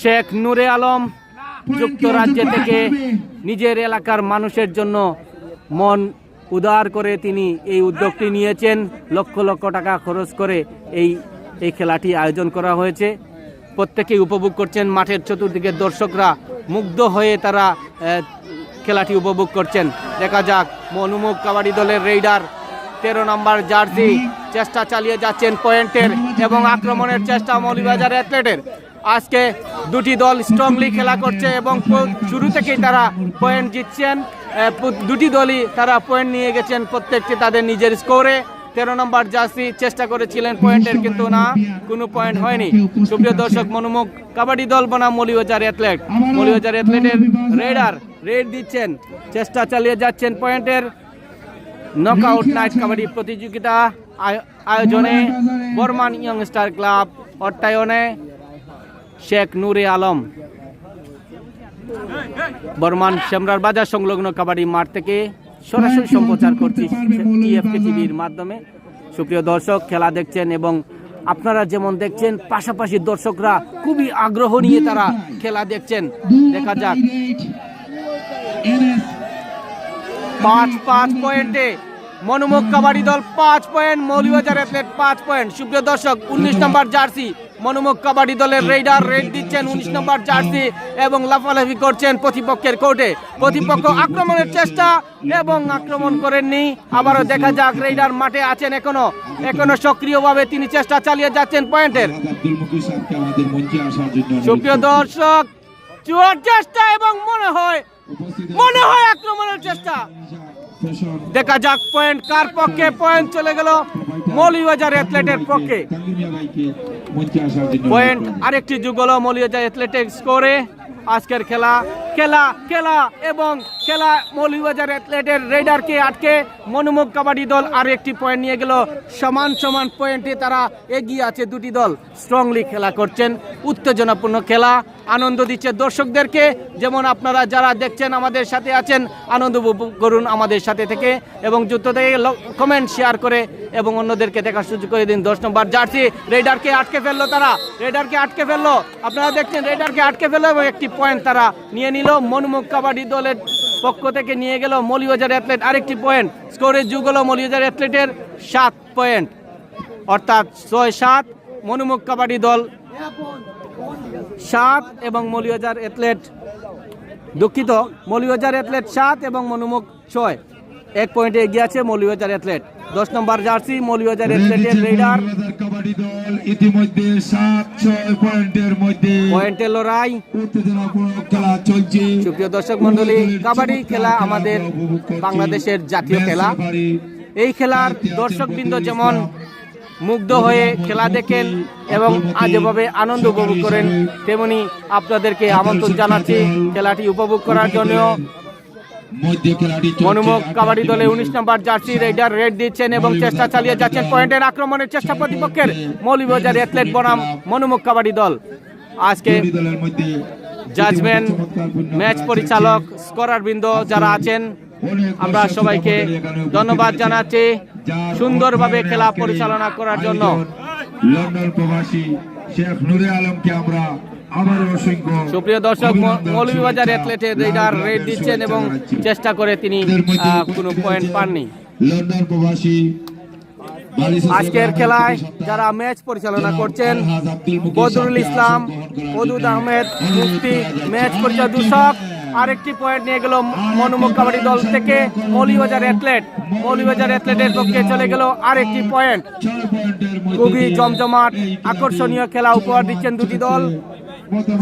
শেখ নূরে আলম। যুক্তরাজ্য থেকে নিজের এলাকার মানুষের জন্য মন উদার করে তিনি এই উদ্যোগটি নিয়েছেন। লক্ষ লক্ষ টাকা খরচ করে এই খেলাটি আয়োজন করা হয়েছে। প্রত্যেকেই উপভোগ করছেন, মাঠের চতুর্দিকে দর্শকরা মুগ্ধ হয়ে তারা খেলাটি উপভোগ করছেন। দেখা যাক মনোমুখ কাবাডি দলের রেইডার 13 নম্বর জার্সি চেষ্টা চালিয়ে যাচ্ছেন পয়েন্টের এবং আক্রমণের চেষ্টা মৌলভীবাজার অ্যাথলেটের। আজকে দুটি দল স্ট্রংলি খেলা করছে এবং শুরু থেকেই তারা পয়েন্ট জিতছেন। দুটি দলই তারা পয়েন্ট নিয়ে গেছেন প্রত্যেকটি তাদের নিজের স্কোরে। 13 নম্বর জার্সি চেষ্টা করেছিলেন পয়েন্টের, কিন্তু না, কোনো পয়েন্ট হয়নি। সুপ্রিয় দর্শক, মনোমুখ কাবাডি দল বনাম মৌলভীবাজার অ্যাথলেটের রেডার রেড দিচ্ছেন, চেষ্টা চালিয়ে যাচ্ছেন পয়েন্টের। নকআউট নাইট কাবাডি প্রতিযোগিতা আয়োজনে বর্মান ইয়াংস্টার ক্লাব অর্থায়নে শেখ নূরে আলম। বর্মান শ্যামরার বাজার সংলগ্ন কাবাডি মাঠ থেকে সরাসরি সম্প্রচার করছি টিএফকে টিভির মাধ্যমে। সুপ্রিয় দর্শক, খেলা দেখছেন এবং আপনারা যেমন দেখছেন পাশাপাশি দর্শকরা খুবই আগ্রহ নিয়ে তারা খেলা দেখছেন। দেখা যাক 5 পয়েন্টে মনোমুখ কাবাডি দল 5 পয়েন্ট, মৌলভীবাজার অ্যাথলেট 5 পয়েন্ট। সুপ্রিয় দর্শক, 19 নম্বর জার্সি মনোমুখ কাবাডি দলের রেইডার রেড দিচ্ছেন 19 নম্বর জার্সি এবং লাফালাফি করছেন প্রতিপক্ষের কোর্টে। প্রতিপক্ষ আক্রমণের চেষ্টা এবং আক্রমণ করেননি। আবারও দেখা যাক রেইডার মাঠে আছেন এখনো সক্রিয়ভাবে তিনি চেষ্টা চালিয়ে যাচ্ছেন পয়েন্টের। সুপ্রিয় দর্শক, চুয়ার চেষ্টা এবং মনে হয় আক্রমণের চেষ্টা। দেখা যাক পয়েন্ট কার পক্ষে, পয়েন্ট চলে গেল মৌলভীবাজার অ্যাথলেটের পক্ষে। পয়েন্ট আরেকটি যোগ হলো মৌলভীবাজার অ্যাথলেটের স্কোরে। আজকের খেলা এবং মৌলভীবাজার অ্যাথলেটের রেডারকে আটকে মনোমুখ কাবাডি দল আর একটি পয়েন্ট নিয়ে গেল। সমান পয়েন্টে তারা এগিয়ে আছে। দুটি দল স্ট্রংলি খেলা করছেন, উত্তেজনাপূর্ণ খেলা, আনন্দ দিচ্ছে দর্শকদেরকে। যেমন আপনারা যারা দেখছেন আমাদের সাথে আছেন, আনন্দ উপভোগ করুন আমাদের সাথে থেকে এবং যুক্ত থেকে কমেন্ট শেয়ার করে এবং অন্যদেরকে দেখার সুযোগ করে দিন। 10 নম্বর জার্সি রেডারকে আটকে ফেললো আপনারা দেখছেন রেডারকে আটকে ফেললো এবং একটি পয়েন্ট তারা নিয়ে নিল। মনোমুখ কাবাডি দলের পক্ষ থেকে নিয়ে গেল মৌলভীবাজার অ্যাথলেট আরেকটি পয়েন্ট। স্কোরের যুগ হলো মৌলভীবাজার অ্যাথলেটের 7 পয়েন্ট, অর্থাৎ 6-7। মনোমুখ কাবাডি দল 7 এবং মৌলভীবাজার অ্যাথলেট 7 এবং মনোমুখ 6। 1 পয়েন্টে এগিয়ে আছে মৌলভীবাজার অ্যাথলেট। 10 নম্বর জার্সি মৌলভীবাজার অ্যাথলেটের রেডার কাবাডি দল ইতিমধ্যে 7-6 পয়েন্টের মধ্যে পয়েন্টের লড়াই, উত্তেজনাপূর্ণ খেলা চলছে। সুপ্রিয় দর্শক মণ্ডলী, কাবাডি খেলা আমাদের বাংলাদেশের জাতীয় খেলা। এই খেলার দর্শকবৃন্দ যেমন মুগ্ধ হয়ে খেলা দেখেন এবং যেভাবে আনন্দ উপভোগ করেন, তেমনি আপনাদেরকে আমন্ত্রণ জানাচ্ছি খেলাটি উপভোগ করার জন্য। মনোমুখ কাবাডি দলে 19 নম্বর জার্সি রেডার রেড দিচ্ছেন এবং চেষ্টা চালিয়ে যাচ্ছেন পয়েন্টের। আক্রমণের চেষ্টা প্রতিপক্ষের মৌলভীবাজার অ্যাথলেট বনাম মনোমুখ কাবাডি দল। আজকে জাজমেন্ট, ম্যাচ পরিচালক, স্কোরার বৃন্দ যারা আছেন, আমরা সবাইকে ধন্যবাদ জানাচ্ছি সুন্দরভাবে খেলা পরিচালনা করার জন্য। লন্ডন প্রবাসী শেখ নূরে আলমকে আমরা সুপ্রিয় দর্শক, মৌলভীবাজার অ্যাথলেটের রেডার রেড দিচ্ছেন এবং চেষ্টা করে তিনি কোনো পয়েন্ট পাননি। লন্ডন প্রবাসী আজকের খেলায় যারা ম্যাচ পরিচালনা করছেন, বদরুল ইসলাম, ওদুদ আহমেদ মুফতি ম্যাচ পরিচালক। আরেকটি পয়েন্ট নিয়ে গেল মনোমুখ কাবাডি দল থেকে মৌলভীবাজার অ্যাথলেটের পক্ষে চলে গেল আরেকটি পয়েন্ট। খুবই জমজমাট আকর্ষণীয় খেলা উপহার দিচ্ছেন দুটি দল।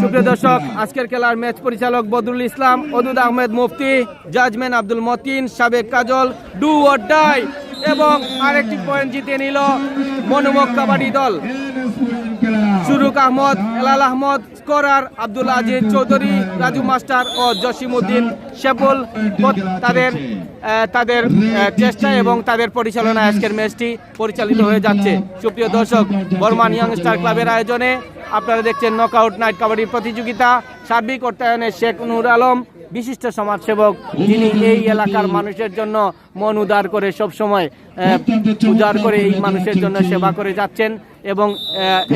সুপ্রিয় দর্শক, আজকের খেলার ম্যাচ পরিচালক বদরুল ইসলাম, ওদুদ আহমেদ মুফতি, জাজমেন আব্দুল মতিন, সাবেক কাজল, ডু অর ডাই এবং আরেকটি পয়েন্ট জিতে নিল মনোমুখ কাবাডি দল। সুরুক আহমদ, এলাল আহমদ, স্কোরার আব্দুল আজিজ চৌধুরী, রাজু মাস্টার ও জসিমউদ্দিন শেপুল তাদের চেষ্টা এবং তাদের পরিচালনায় আজকের ম্যাচটি পরিচালিত হয়ে যাচ্ছে। সুপ্রিয় দর্শক, বর্মান ইয়াং স্টার ক্লাবের আয়োজনে আপনারা দেখছেন নকআউট নাইট কাবাডি প্রতিযোগিতা। সার্বিক অর্থায়নে শেখ নূর আলম, বিশিষ্ট সমাজসেবক, যিনি এই এলাকার মানুষের জন্য মন উদার করে সবসময় উজাড় করে এই মানুষের জন্য সেবা করে যাচ্ছেন এবং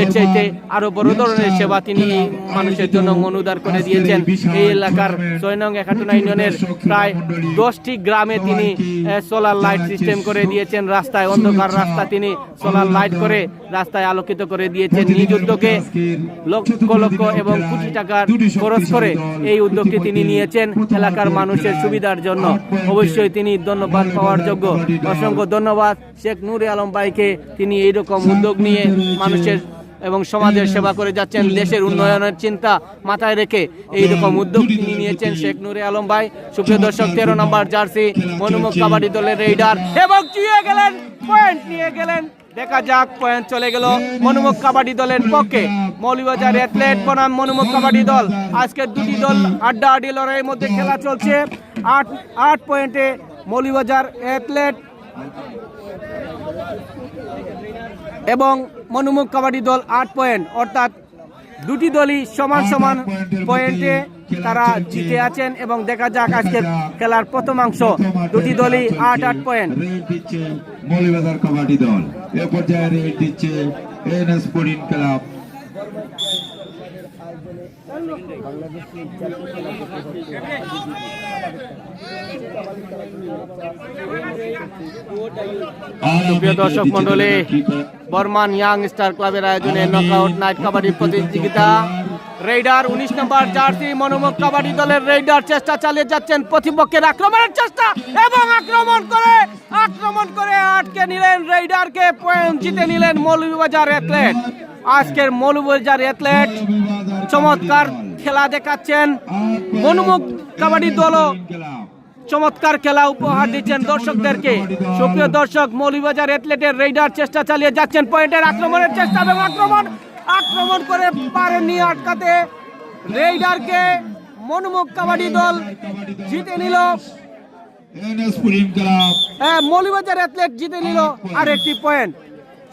এর চাইতে আরো বড় ধরনের সেবা তিনি এই মানুষের জন্য মন উদার করে দিয়েছেন। এই এলাকার 6 নং 71 ইউনিয়নের প্রায় 10টি গ্রামে তিনি সোলার লাইট সিস্টেম করে দিয়েছেন। রাস্তায় অন্ধকার রাস্তা তিনি সোলার লাইট করে রাস্তায় আলোকিত করে দিয়েছেন। নিজ উদ্যোগে লক্ষ লক্ষ এবং কোটি টাকা খরচ করে এই উদ্যোগটি তিনি নিয়েছেন এলাকার মানুষের সুবিধার জন্য। অবশ্যই তিনি ধন্যবাদ পাওয়ার যোগ্য। অসংখ্য ধন্যবাদ শেখ নূর আলম ভাইকে, তিনি এইরকম উদ্যোগ নিয়ে মানুষের এবং সমাজের সেবা করে যাচ্ছেন। দেশের উন্নয়নের চিন্তা মাথায় রেখে এইরকম উদ্যোগ তিনি নিয়েছেন শেখ নূর আলম ভাই। সুপ্রিয় দর্শক, 13 নম্বর জার্সি মনোমুখ কাবাডি দলের রেইডার এবং চুয়ে গেলেন, পয়েন্ট নিয়ে গেলেন। দেখা যাক, পয়েন্ট চলে গেল মনোমুখ কাবাডি দলের পক্ষে। মৌলভীবাজার অ্যাথলেট বনাম মনোমুখ কাবাডি দল, আজকের দুটি দল আড্ডাআড্ডি লড়াইয়ের মধ্যে খেলা চলছে। 8 পয়েন্টে মৌলভীবাজার অ্যাথলেট এবং মনোমুখ কাবাডি দল 8 পয়েন্ট, অর্থাৎ দুটি দলই সমান সমান পয়েন্টে তারা জিতে আছেন। এবং দেখা যাক আজকের খেলার প্রথমাংশ, দুটি দলই 8 পয়েন্ট। রেড দিচ্ছে মৌলভীবাজার কাবাডি দল, এ পর্যায়ে রেড দিচ্ছে এনএস স্পোর্টিং ক্লাব। প্রিয় দর্শক মন্ডলী, বর্মান ইয়াং স্টার ক্লাবের আয়োজনে নকআউট নাইট কাবাডি প্রতিযোগিতা। রেইডার 19 নম্বর জার্সি মনোমুখ কাবাডি দলের রেইডার চেষ্টা চালিয়ে যাচ্ছেন প্রতিপক্ষের আক্রমণের চেষ্টা এবং আক্রমণ করে আটকে নিলেন রেইডারকে। পয়েন্ট জিতে নিলেন মৌলভীবাজার অ্যাথলেট। আজকের মৌলভীবাজার অ্যাথলেট চমৎকার খেলা দেখাচ্ছেন। মনোমুখ কাবাডি দলও চমৎকার খেলা উপহার দিচ্ছেন দর্শকদেরকে। সুপ্রিয় দর্শক, মৌলভীবাজার অ্যাথলেটের রেইডার চেষ্টা চালিয়ে যাচ্ছেন পয়েন্টের আক্রমণের চেষ্টা এবং আক্রমণ করে পারেননি আটকাতে রেইডারকে। মনোমুখ কাবাডি দল জিতে নিল, মৌলভীবাজার অ্যাথলেট জিতে নিল আরেকটি পয়েন্ট।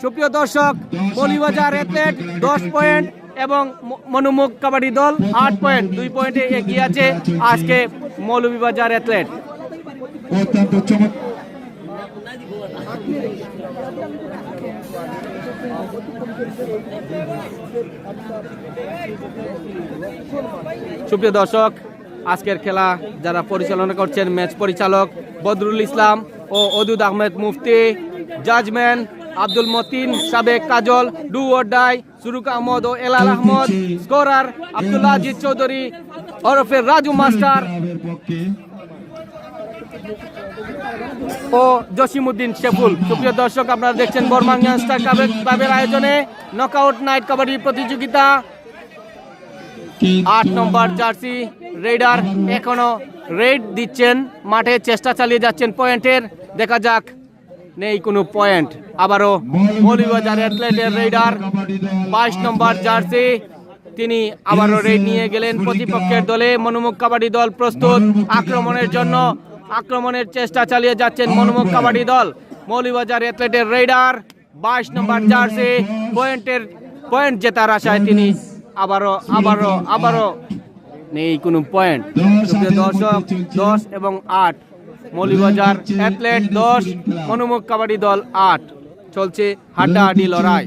সুপ্রিয় দর্শক, মৌলভীবাজার অ্যাথলেট 10 পয়েন্ট এবং মনোমুখ কাবাডি দল 8 পয়েন্ট, 2 পয়েন্টে এগিয়ে আছে আজকে মৌলভীবাজার অ্যাথলেট। অত্যন্ত চমৎকার। সুপ্রিয় দর্শক, আজকের খেলা যারা পরিচালনা করছেন, ম্যাচ পরিচালক বদরুল ইসলাম ও অদুদ আহমেদ মুফতি, জাজম্যান আব্দুল মতিন, সাবেক Kajal, do or die Suruk Ahmad ও এলাল আহমদ, স্কোরার আব্দুল আজিজ চৌধুরী ওরফে রাজু মাস্টার ও জসিমউদ্দিন শেপুল। সুপ্রিয় দর্শক, আপনারা দেখছেন বর্মান ইয়াং স্টার ক্লাবের আয়োজনে নকআউট নাইট কাবাডি প্রতিযোগিতা। 8 নম্বর জার্সি রেইডার এখনো রেড দিচ্ছেন, মাঠে চেষ্টা চালিয়ে যাচ্ছেন পয়েন্টের। দেখা যাক, নেই কোনো পয়েন্ট। আবারও মৌলভীবাজার অ্যাথলেটের রেইডার 22 নম্বর জার্সি, তিনি আবারও রেড নিয়ে গেলেন প্রতিপক্ষের দলে। মনোমুখ কাবাডি দল প্রস্তুত আক্রমণের জন্য, আক্রমণের চেষ্টা চালিয়ে যাচ্ছেন মনোমুখ কাবাডি দল। মৌলভীবাজার অ্যাথলেটের রেইডার 22 নম্বর জার্সি পয়েন্ট জেতার আশায় তিনি আবারও নেই কোনো পয়েন্ট। সুপ্রিয় দর্শক, 10 এবং 8, মৌলভীবাজার অ্যাথলেট 10, মনোমুখ কাবাডি দল 8, চলছে হাড্ডাহাড্ডি লড়াই।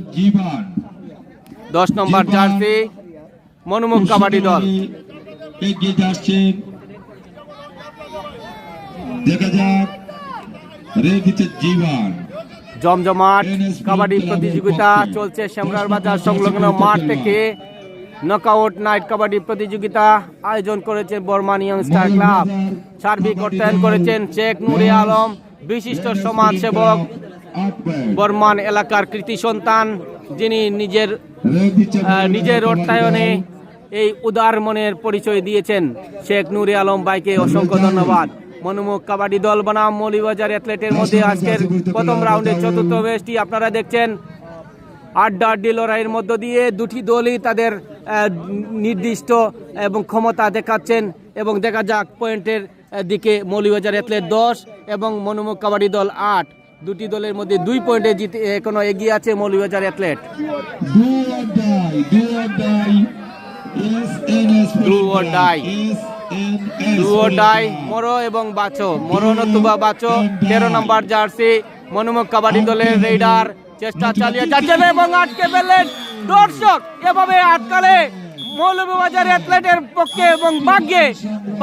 10 নম্বর জার্সি মনোমুখ কাবাডি দল এগিয়ে যাচ্ছেন, দেখা যাক রেড দিচ্ছে জীবন। জমজমাট কাবাডি প্রতিযোগিতা চলছে শ্যামরার বাজার সংলগ্ন মাঠ থেকে। নকআউট নাইট কাবাডি প্রতিযোগিতা আয়োজন করেছে বর্মান ইয়াং স্টার ক্লাব। সার্বিক অর্থায়ন করেছেন শেখ নূর আলম, বিশিষ্ট সমাজসেবক, বর্মান এলাকার কৃতি সন্তান, যিনি নিজের অর্থায়নে এই উদার মনের পরিচয় দিয়েছেন। শেখ নূর আলম ভাইকে অসংখ্য ধন্যবাদ। মনোমুখ কাবাডি দল বনাম মৌলভীবাজার অ্যাথলেটের মধ্যে আজকের প্রথম রাউন্ডের চতুর্থ ম্যাচটি আপনারা দেখছেন। আড্ডাআড্ডি লড়াইয়ের মধ্য দিয়ে দুটি দলই তাদের নির্দিষ্ট এবং ক্ষমতা দেখাচ্ছেন এবং দেখা যাক পয়েন্টের দিকে মৌলভীবাজার অ্যাথলেট 10 এবং মনোমুখ কাবাডি দল 8, দুটি দলের মধ্যে 2 পয়েন্টে জিতে এখনো এগিয়ে আছে Moulvibazar athlete. Do or die, মরো এবং বাঁচো, মরো নতুবা বাঁচো। 13 নম্বর জার্সি মনোমুখ কাবাডি দলের রেইডার চেষ্টা চালিয়ে যাচ্ছেন এবং আটকে ফেললেন। দর্শক এভাবে আটকালে মৌলভীবাজার অ্যাথলেটের পক্ষে এবং ভাগ্যে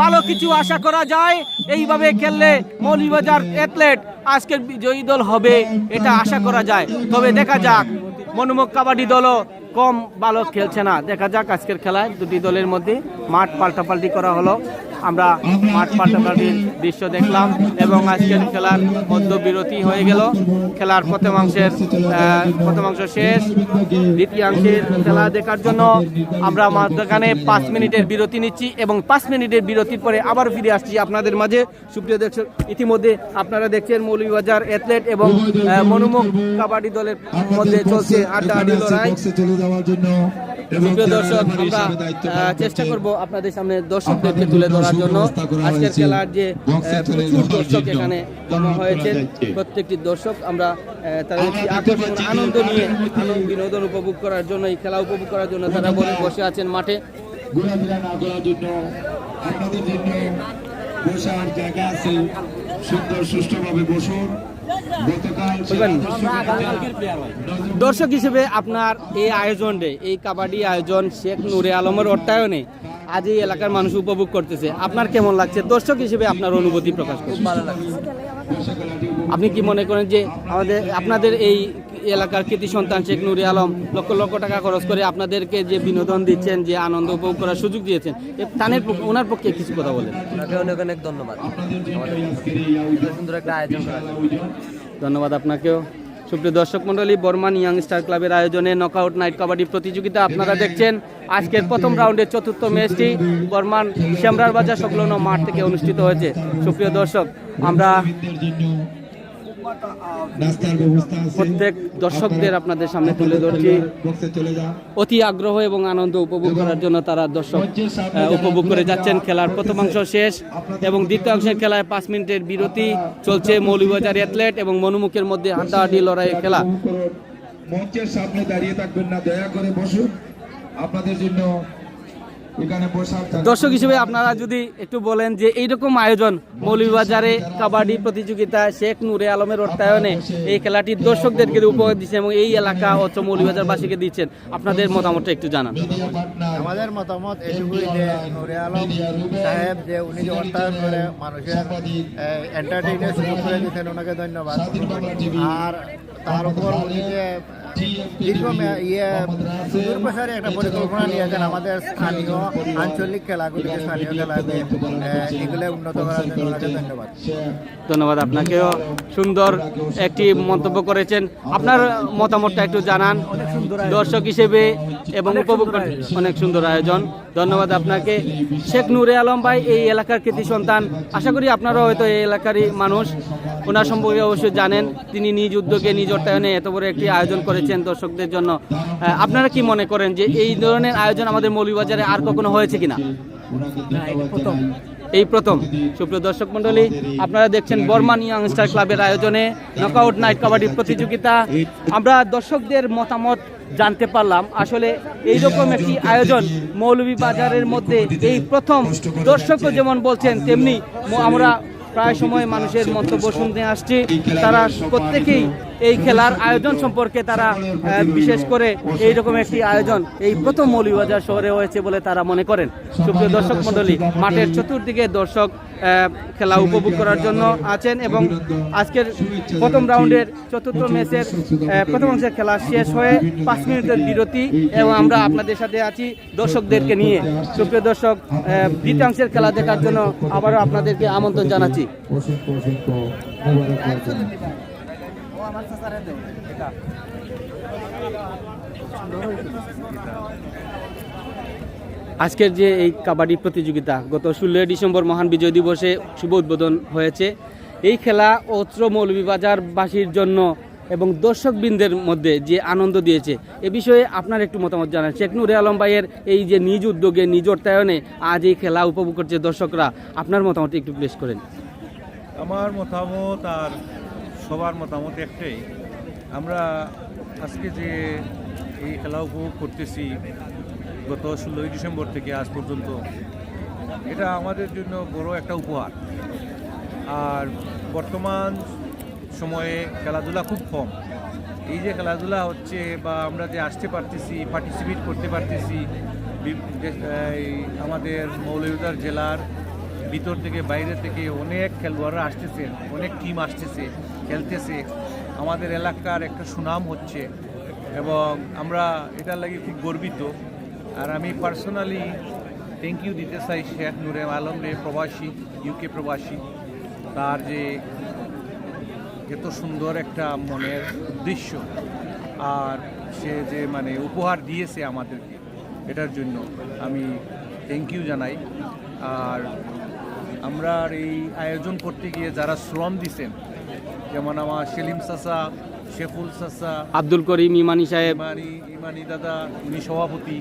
ভালো কিছু আশা করা যায়। এইভাবে খেললে মৌলভীবাজার অ্যাথলেট আজকের বিজয়ী দল হবে এটা আশা করা যায়। তবে দেখা যাক, মনোমুখ কাবাডি দলও কম ভালো খেলছে না। দেখা যাক আজকের খেলায় দুটি দলের মধ্যে মাঠ পাল্টাপাল্টি করা হলো, আমরা মাঠ পাল্টাপাল্টির দৃশ্য দেখলাম এবং আজকের খেলার মধ্য বিরতি হয়ে গেল। খেলার প্রথমাংশ শেষ, দ্বিতীয়াংশের খেলা দেখার জন্য আমরা মাঝখানে 5 মিনিটের বিরতি নিচ্ছি এবং 5 মিনিটের বিরতির পরে আবার ফিরে আসছি আপনাদের মাঝে। সুপ্রিয় দর্শক, ইতিমধ্যে আপনারা দেখছেন মৌলভীবাজার অ্যাথলেট এবং মনোমুখ কাবাডি দলের মধ্যে চলছে আড্ডাআড্ডি লড়াই। সুপ্রিয় দর্শক, আমরা চেষ্টা করব আপনাদের সামনে দর্শকদেরকে তুলে ধরার জন্য। আজকের খেলার যে প্রচুর দর্শক এখানে জমা হয়েছে, প্রত্যেকটি দর্শক আমরা তারা আকর্ষণ আনন্দ নিয়ে বিনোদন উপভোগ করার জন্য, এই খেলা উপভোগ করার জন্য তারা বসে আছেন মাঠে। বসার জায়গা আছে, সুন্দর সুষ্ঠুভাবে বসুন। দর্শক হিসেবে আপনার এই আয়োজনে, এই কাবাডি আয়োজন শেখ নূরে আলমের অর্থায়নে আজ এই এলাকার মানুষ উপভোগ করতেছে, আপনার কেমন লাগছে? দর্শক হিসেবে আপনার অনুভূতি প্রকাশ করুন। ভালো লাগছে। আপনি কি মনে করেন যে আপনাদের এই এলাকার কৃতি সন্তান শেখ নূরে আলম লক্ষ লক্ষ টাকা খরচ করে আপনাদেরকে যে বিনোদন দিচ্ছেন, যে আনন্দ উপভোগ করার সুযোগ দিয়েছেন, ওনার পক্ষে কিছু কথা বলেন? ওনাকে অনেক অনেক ধন্যবাদ, সুন্দর একটা আয়োজন করার জন্য। ধন্যবাদ আপনাকেও। সুপ্রিয় দর্শক মণ্ডলী, বর্মান ইয়াং স্টার ক্লাবের আয়োজনে নকআউট নাইট কাবাডি প্রতিযোগিতা আপনারা দেখছেন। আজকের প্রথম রাউন্ডের চতুর্থ ম্যাচটি বর্মান শ্যামরার বাজার সংলগ্ন মাঠ থেকে অনুষ্ঠিত হয়েছে। সুপ্রিয় দর্শক, আমরা প্রত্যেক দর্শকদের আপনাদের সামনে তুলে ধরছি। অতি আগ্রহ এবং আনন্দ উপভোগ করার জন্য তারা দর্শক উপভোগ করে যাচ্ছেন। খেলার প্রথমাংশ শেষ এবং দ্বিতীয়াংশের খেলায় 5 মিনিটের বিরতি চলছে। মৌলভীবাজার অ্যাথলেট এবং মনোমুখের মধ্যে আড্ডাআড্ডি লড়াইয়ের খেলা। মঞ্চের সামনে দাঁড়িয়ে থাকবেন না, দয়া করে বসুন। আপনাদের জন্য দর্শক হিসেবে আপনারা যদি একটু বলেন যে এইরকম আয়োজন মৌলভীবাজারে কাবাডি প্রতিযোগিতা শেখ নূরে আলমের অর্থায়নে এই খেলাটি দর্শকদেরকে উপহার দিচ্ছেন এবং এই এলাকা অথচ মৌলভীবাজারবাসীকে দিচ্ছেন, আপনাদের মতামতটা একটু জানান। আমাদের মতামত এটুকুই যে নূরে আলম সাহেব যে উনি যে অর্থায়ন করে মানুষের এন্টারটেইনের সুযোগ করে দিচ্ছেন, ওনাকে ধন্যবাদ। আর তার উপর উনি যে সুদূর প্রসারে একটা পরিকল্পনা নিয়েছেন আমাদের স্থানীয় আঞ্চলিক খেলাগুলিকে, স্থানীয় খেলাকে এগুলো উন্নত করার জন্য ওনাকে ধন্যবাদ। ধন্যবাদ আপনাকেও। সুন্দর একটি মন্তব্য করেছেন, আপনার মতামতটা একটু জানান দর্শক হিসেবে এবং উপভোগ। অনেক সুন্দর আয়োজন, ধন্যবাদ আপনাকে। শেখ নূরে আলম ভাই এই এলাকার কৃতি সন্তান, আশা করি আপনারাও হয়তো এই এলাকারই মানুষ, ওনার সম্পর্কে অবশ্যই জানেন। তিনি নিজ উদ্যোগে নিজ অর্থায়নে এত বড় একটি আয়োজন করেছেন দর্শকদের জন্য। আপনারা কি মনে করেন যে এই ধরনের আয়োজন আমাদের মৌলভীবাজারে আর কখনো হয়েছে কিনা? এই প্রথম। সুপ্রিয় দর্শক মন্ডলী, আপনারা দেখছেন বর্মান ইয়াং স্টার ক্লাবের আয়োজনে নকআউট নাইট কাবাডি প্রতিযোগিতা। আমরা দর্শকদের মতামত জানতে পারলাম। আসলে এইরকম একটি আয়োজন মৌলভীবাজারের মধ্যে এই প্রথম। দর্শকও যেমন বলছেন তেমনি আমরা প্রায় সময় মানুষের মন্তব্য শুনতে আসছি, তারা প্রত্যেকেই এই খেলার আয়োজন সম্পর্কে তারা বিশেষ করে এইরকম একটি আয়োজন এই প্রথম মৌলভীবাজার শহরে হয়েছে বলে তারা মনে করেন। সুপ্রিয় দর্শক মণ্ডলী, মাঠের চতুর্দিকে দর্শক খেলা উপভোগ করার জন্য আছেন এবং আজকের প্রথম রাউন্ডের চতুর্থ ম্যাচের প্রথমাংশের খেলা শেষ হয়ে 5 মিনিটের বিরতি এবং আমরা আপনাদের সাথে আছি দর্শকদেরকে নিয়ে। সুপ্রিয় দর্শক, দ্বিতীয়াংশের খেলা দেখার জন্য আবারও আপনাদেরকে আমন্ত্রণ জানাচ্ছি। আজকের যে এই কাবাডি প্রতিযোগিতা গত 16 ডিসেম্বর মহান বিজয় দিবসে শুভ উদ্বোধন হয়েছে। এই খেলা অত্র মৌলভীবাজারবাসীর জন্য এবং দর্শকবৃন্দের মধ্যে যে আনন্দ দিয়েছে এ বিষয়ে আপনার একটু মতামত জানান। শেখ নূরে আলম ভাইয়ের এই যে নিজ উদ্যোগে নিজ অর্থায়নে আজ এই খেলা উপভোগ করছে দর্শকরা, আপনার মতামত একটু প্লেস করেন। আমার মতামত আর সবার মতামত একটাই, আমরা আজকে যে এই খেলা উপভোগ করতেছি গত 16 ডিসেম্বর থেকে আজ পর্যন্ত, এটা আমাদের জন্য বড় একটা উপহার। আর বর্তমান সময়ে খেলাধুলা খুব কম। এই যে খেলাধুলা হচ্ছে বা আমরা যে আসতে পারতেছি, পার্টিসিপেট করতে পারতেছি, আমাদের মৌলভীবাজার জেলার ভিতর থেকে বাইরে থেকে অনেক খেলোয়াড়রা আসতেছেন, অনেক টিম আসতেছে, খেলতেছে, আমাদের এলাকার একটা সুনাম হচ্ছে এবং আমরা এটার লাগি খুব গর্বিত। আর আমি পার্সোনালি থ্যাংক ইউ দিতে চাই শেখ নূরে আলম রে, প্রবাসী, ইউকে প্রবাসী, তার যে এত সুন্দর একটা মনের উদ্দেশ্য আর সে যে মানে উপহার দিয়েছে আমাদেরকে, এটার জন্য আমি থ্যাংক ইউ জানাই। আর আমরা এই আয়োজন করতে গিয়ে যারা শ্রম দিছেন, যেমন আমার সেলিম চাচা, শেফুল চাচা, আব্দুল করিম ইমানি সাহেব, ইমানি দাদা, উনি সভাপতি,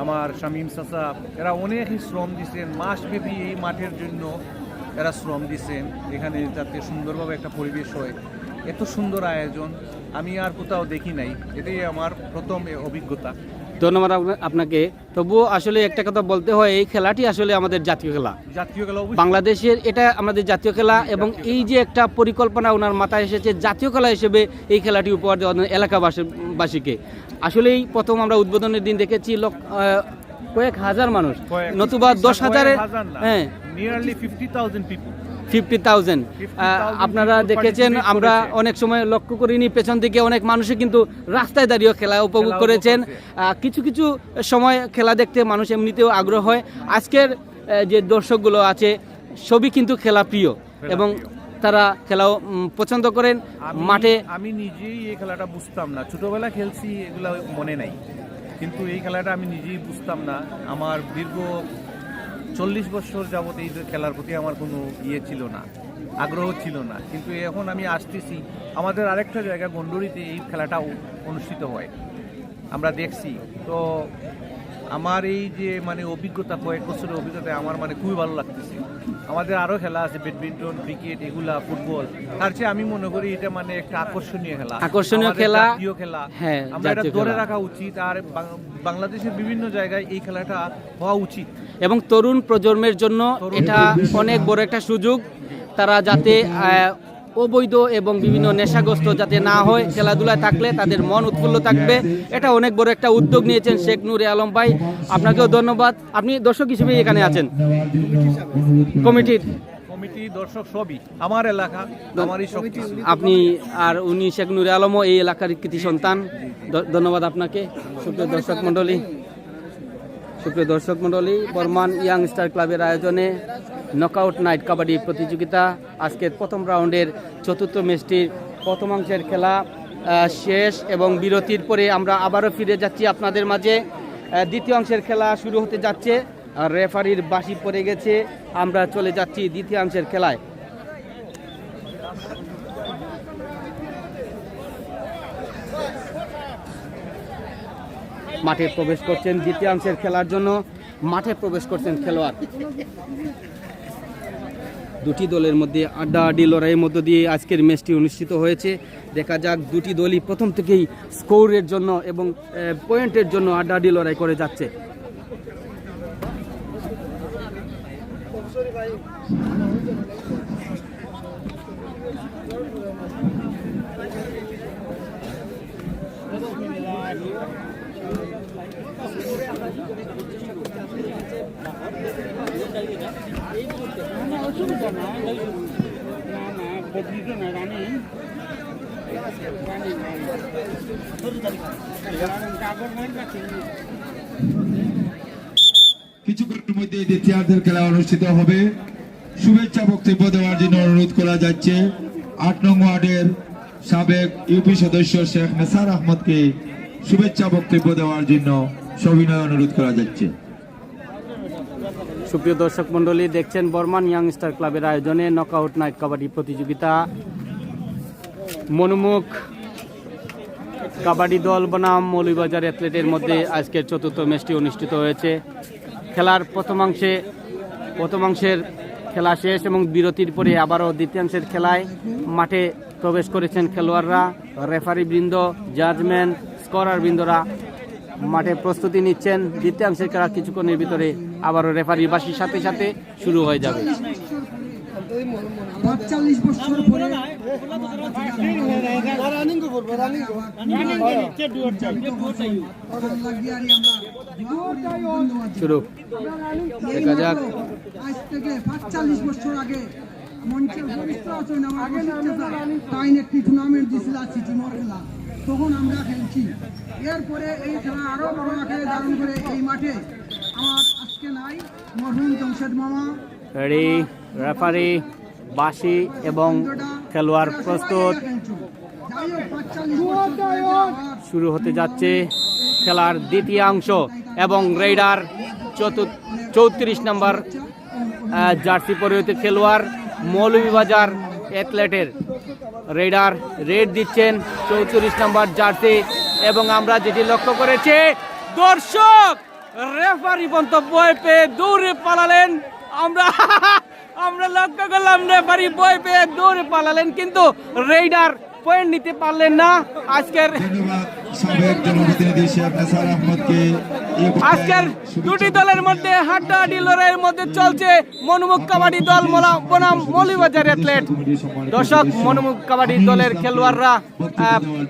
আমার শামীম চাচা, এরা অনেকই শ্রম দিছেন মাসব্যাপী এই মাঠের জন্য। এরা শ্রম দিছেন এখানে যাতে সুন্দরভাবে একটা পরিবেশ হয়। এত সুন্দর আয়োজন আমি আর কোথাও দেখি নাই, এটাই আমার প্রথম অভিজ্ঞতা। ধন্যবাদ আপনাকে। তবুও আসলে একটা কথা বলতে হয়, এই খেলাটি আসলে আমাদের জাতীয় খেলা, জাতীয় খেলা বাংলাদেশের, এটা আমাদের জাতীয় খেলা এবং এই যে একটা পরিকল্পনা ওনার মাথায় এসেছে জাতীয় খেলা হিসেবে এই খেলাটি উপহার দেওয়া এলাকাবাসীকে। আসলেই প্রথম আমরা উদ্বোধনের দিন দেখেছি কয়েক হাজার মানুষ, নতুবা 10,000-এর, হ্যাঁ, নিয়ারলি 50,000 পিপল। 50,000 আপনারা দেখেছেন, আমরা অনেক সময় লক্ষ্য করিনি, পেছন থেকে অনেক মানুষই কিন্তু রাস্তায় দাঁড়িয়ে খেলা উপভোগ করেছেন। কিছু কিছু সময় খেলা দেখতে মানুষ এমনিতেও আগ্রহ হয়। আজকের যে দর্শকগুলো আছে সবই কিন্তু খেলা প্রিয় এবং তারা খেলাও পছন্দ করেন। মাঠে আমি নিজেই এই খেলাটা বুঝতাম না, ছোটবেলা খেলছি, এগুলো মনে নাই, কিন্তু এই খেলাটা আমি নিজেই বুঝতাম না। আমার দীর্ঘ 40 বছর যাবত এই খেলার প্রতি আমার কোনো ছিল না, আগ্রহ ছিল না, কিন্তু এখন আমি আসতেছি। আমাদের আরেকটা জায়গা গন্ডরিতে এই খেলাটা অনুষ্ঠিত হয়, আমরা দেখছি। তো আমার এই যে মানে অভিজ্ঞতা, কয়েক বছরের অভিজ্ঞতায় আমার মানে খুবই ভালো লাগতেছে। আমাদের আরও খেলা আছে, ব্যাডমিন্টন, ক্রিকেট, এগুলা, ফুটবল, তার চেয়ে আমি মনে করি এটা মানে একটা আকর্ষণীয় খেলা, জাতীয় খেলা। হ্যাঁ, আমরা এটা ধরে রাখা উচিত। আর বাংলাদেশের বিভিন্ন জায়গায় এই খেলাটা হওয়া উচিত এবং তরুণ প্রজন্মের জন্য এটা অনেক বড় একটা সুযোগ। তারা যাতে অবৈধ এবং বিভিন্ন নেশাগ্রস্ত যাতে না হয়, খেলাধুলায় থাকলে তাদের মন উৎফুল্ল থাকবে। এটা অনেক বড় একটা উদ্যোগ নিয়েছেন শেখ নূরে আলম ভাই, আপনাকেও ধন্যবাদ। আপনি দর্শক হিসেবে এখানে আছেন, কমিটি দর্শক সবই আমার এলাকা, আমারই শক্তি। আপনি আর উনি শেখ নূরে আলমও এই এলাকার কৃতি সন্তান। ধন্যবাদ আপনাকে। সুপ্রিয় দর্শক মণ্ডলী, বর্মান ইয়াং স্টার ক্লাবের আয়োজনে নকআউট নাইট কাবাডি প্রতিযোগিতা আজকের প্রথম রাউন্ডের চতুর্থ ম্যাচটির প্রথমাংশের খেলা শেষ এবং বিরতির পরে আমরা আবারও ফিরে যাচ্ছি আপনাদের মাঝে। দ্বিতীয় অংশের খেলা শুরু হতে যাচ্ছে, রেফারির বাঁশি পড়ে গেছে, আমরা চলে যাচ্ছি দ্বিতীয়াংশের খেলায়। মাঠে প্রবেশ করছেন দ্বিতীয়াংশের খেলার জন্য, মাঠে প্রবেশ করছেন খেলোয়াড়। দুটি দলের মধ্যে আড্ডাআড্ডি লড়াইয়ের মধ্য দিয়ে আজকের ম্যাচটি অনুষ্ঠিত হয়েছে। দেখা যাক, দুটি দলই প্রথম থেকেই স্কোরের জন্য এবং পয়েন্টের জন্য আড্ডাআড্ডি লড়াই করে যাচ্ছে। কিছুক্ষণের মধ্যে দ্বিতীয়ার্ধের খেলা অনুষ্ঠিত হবে। শুভেচ্ছা বক্তব্য দেওয়ার জন্য অনুরোধ করা যাচ্ছে 8 নং ওয়ার্ডের সাবেক ইউপি সদস্য শেখ নেসার আহমদকে শুভেচ্ছা বক্তব্য দেওয়ার জন্য সবিনয় অনুরোধ করা যাচ্ছে। সুপ্রিয় দর্শক মণ্ডলী, দেখছেন বর্মান ইয়াংস্টার ক্লাবের আয়োজনে নকআউট নাইট কাবাডি প্রতিযোগিতা। মনোমুখ কাবাডি দল বনাম মৌলভীবাজার অ্যাথলেটের মধ্যে আজকের চতুর্থ ম্যাচটি অনুষ্ঠিত হয়েছে। খেলার প্রথমাংশের খেলা শেষ এবং বিরতির পরে আবারও দ্বিতীয়াংশের খেলায় মাঠে প্রবেশ করেছেন খেলোয়াড়রা। রেফারি বৃন্দ, জাজম্যান, স্কোরার বৃন্দরা মাঠে প্রস্তুতি নিচ্ছেন। দ্বিতীয়াংশের খেলা কিছুক্ষণের ভিতরে আবারও রেফারি বাঁশির সাথে সাথে শুরু হয়ে যাবে। ৪৫ বছর পরে শুরু দেখা যাক। আজ থেকে ৪৫ বছর আগে মঞ্চের বরিষ্ঠ আছেন আমার তাই একটি টুর্নামেন্ট দিয়েছিল সিটি মোড় খেলা, তখন আমরা খেলছি। এরপরে এই খেলা আরো বড় আকারে ধারণ করে এই মাঠে আমার আজকে নাই মরহুম জমশেদ মামা, রেফারি, বাঁশি এবং খেলোয়াড় প্রস্তুত। শুরু হতে যাচ্ছে খেলার দ্বিতীয়াংশ এবং রেইডার 34 নম্বর জার্সি পরিহিত খেলোয়াড় মৌলভীবাজার অ্যাথলেটের রেইডার রেড দিচ্ছেন 34 নম্বর জার্সি। এবং আমরা যেটি লক্ষ্য করেছি, দর্শক রেফারি পর্যন্ত বয় পেয়ে দৌড়ে পালালেন। আমরা লক্ষ্য করলাম রেফারি বয় পেয়ে দৌড়ে পালালেন, কিন্তু রেইডার পয়েন্ট নিতে পারলেন না। আজকের দুটি দলের মধ্যে হাড্ডাহাড্ডি লড়াইয়ের মধ্যে চলছে মনোমুখ কাবাডি দল বনাম মৌলভীবাজার অ্যাথলেট। দর্শক, মনোমুখ কাবাডি দলের খেলোয়াড়রা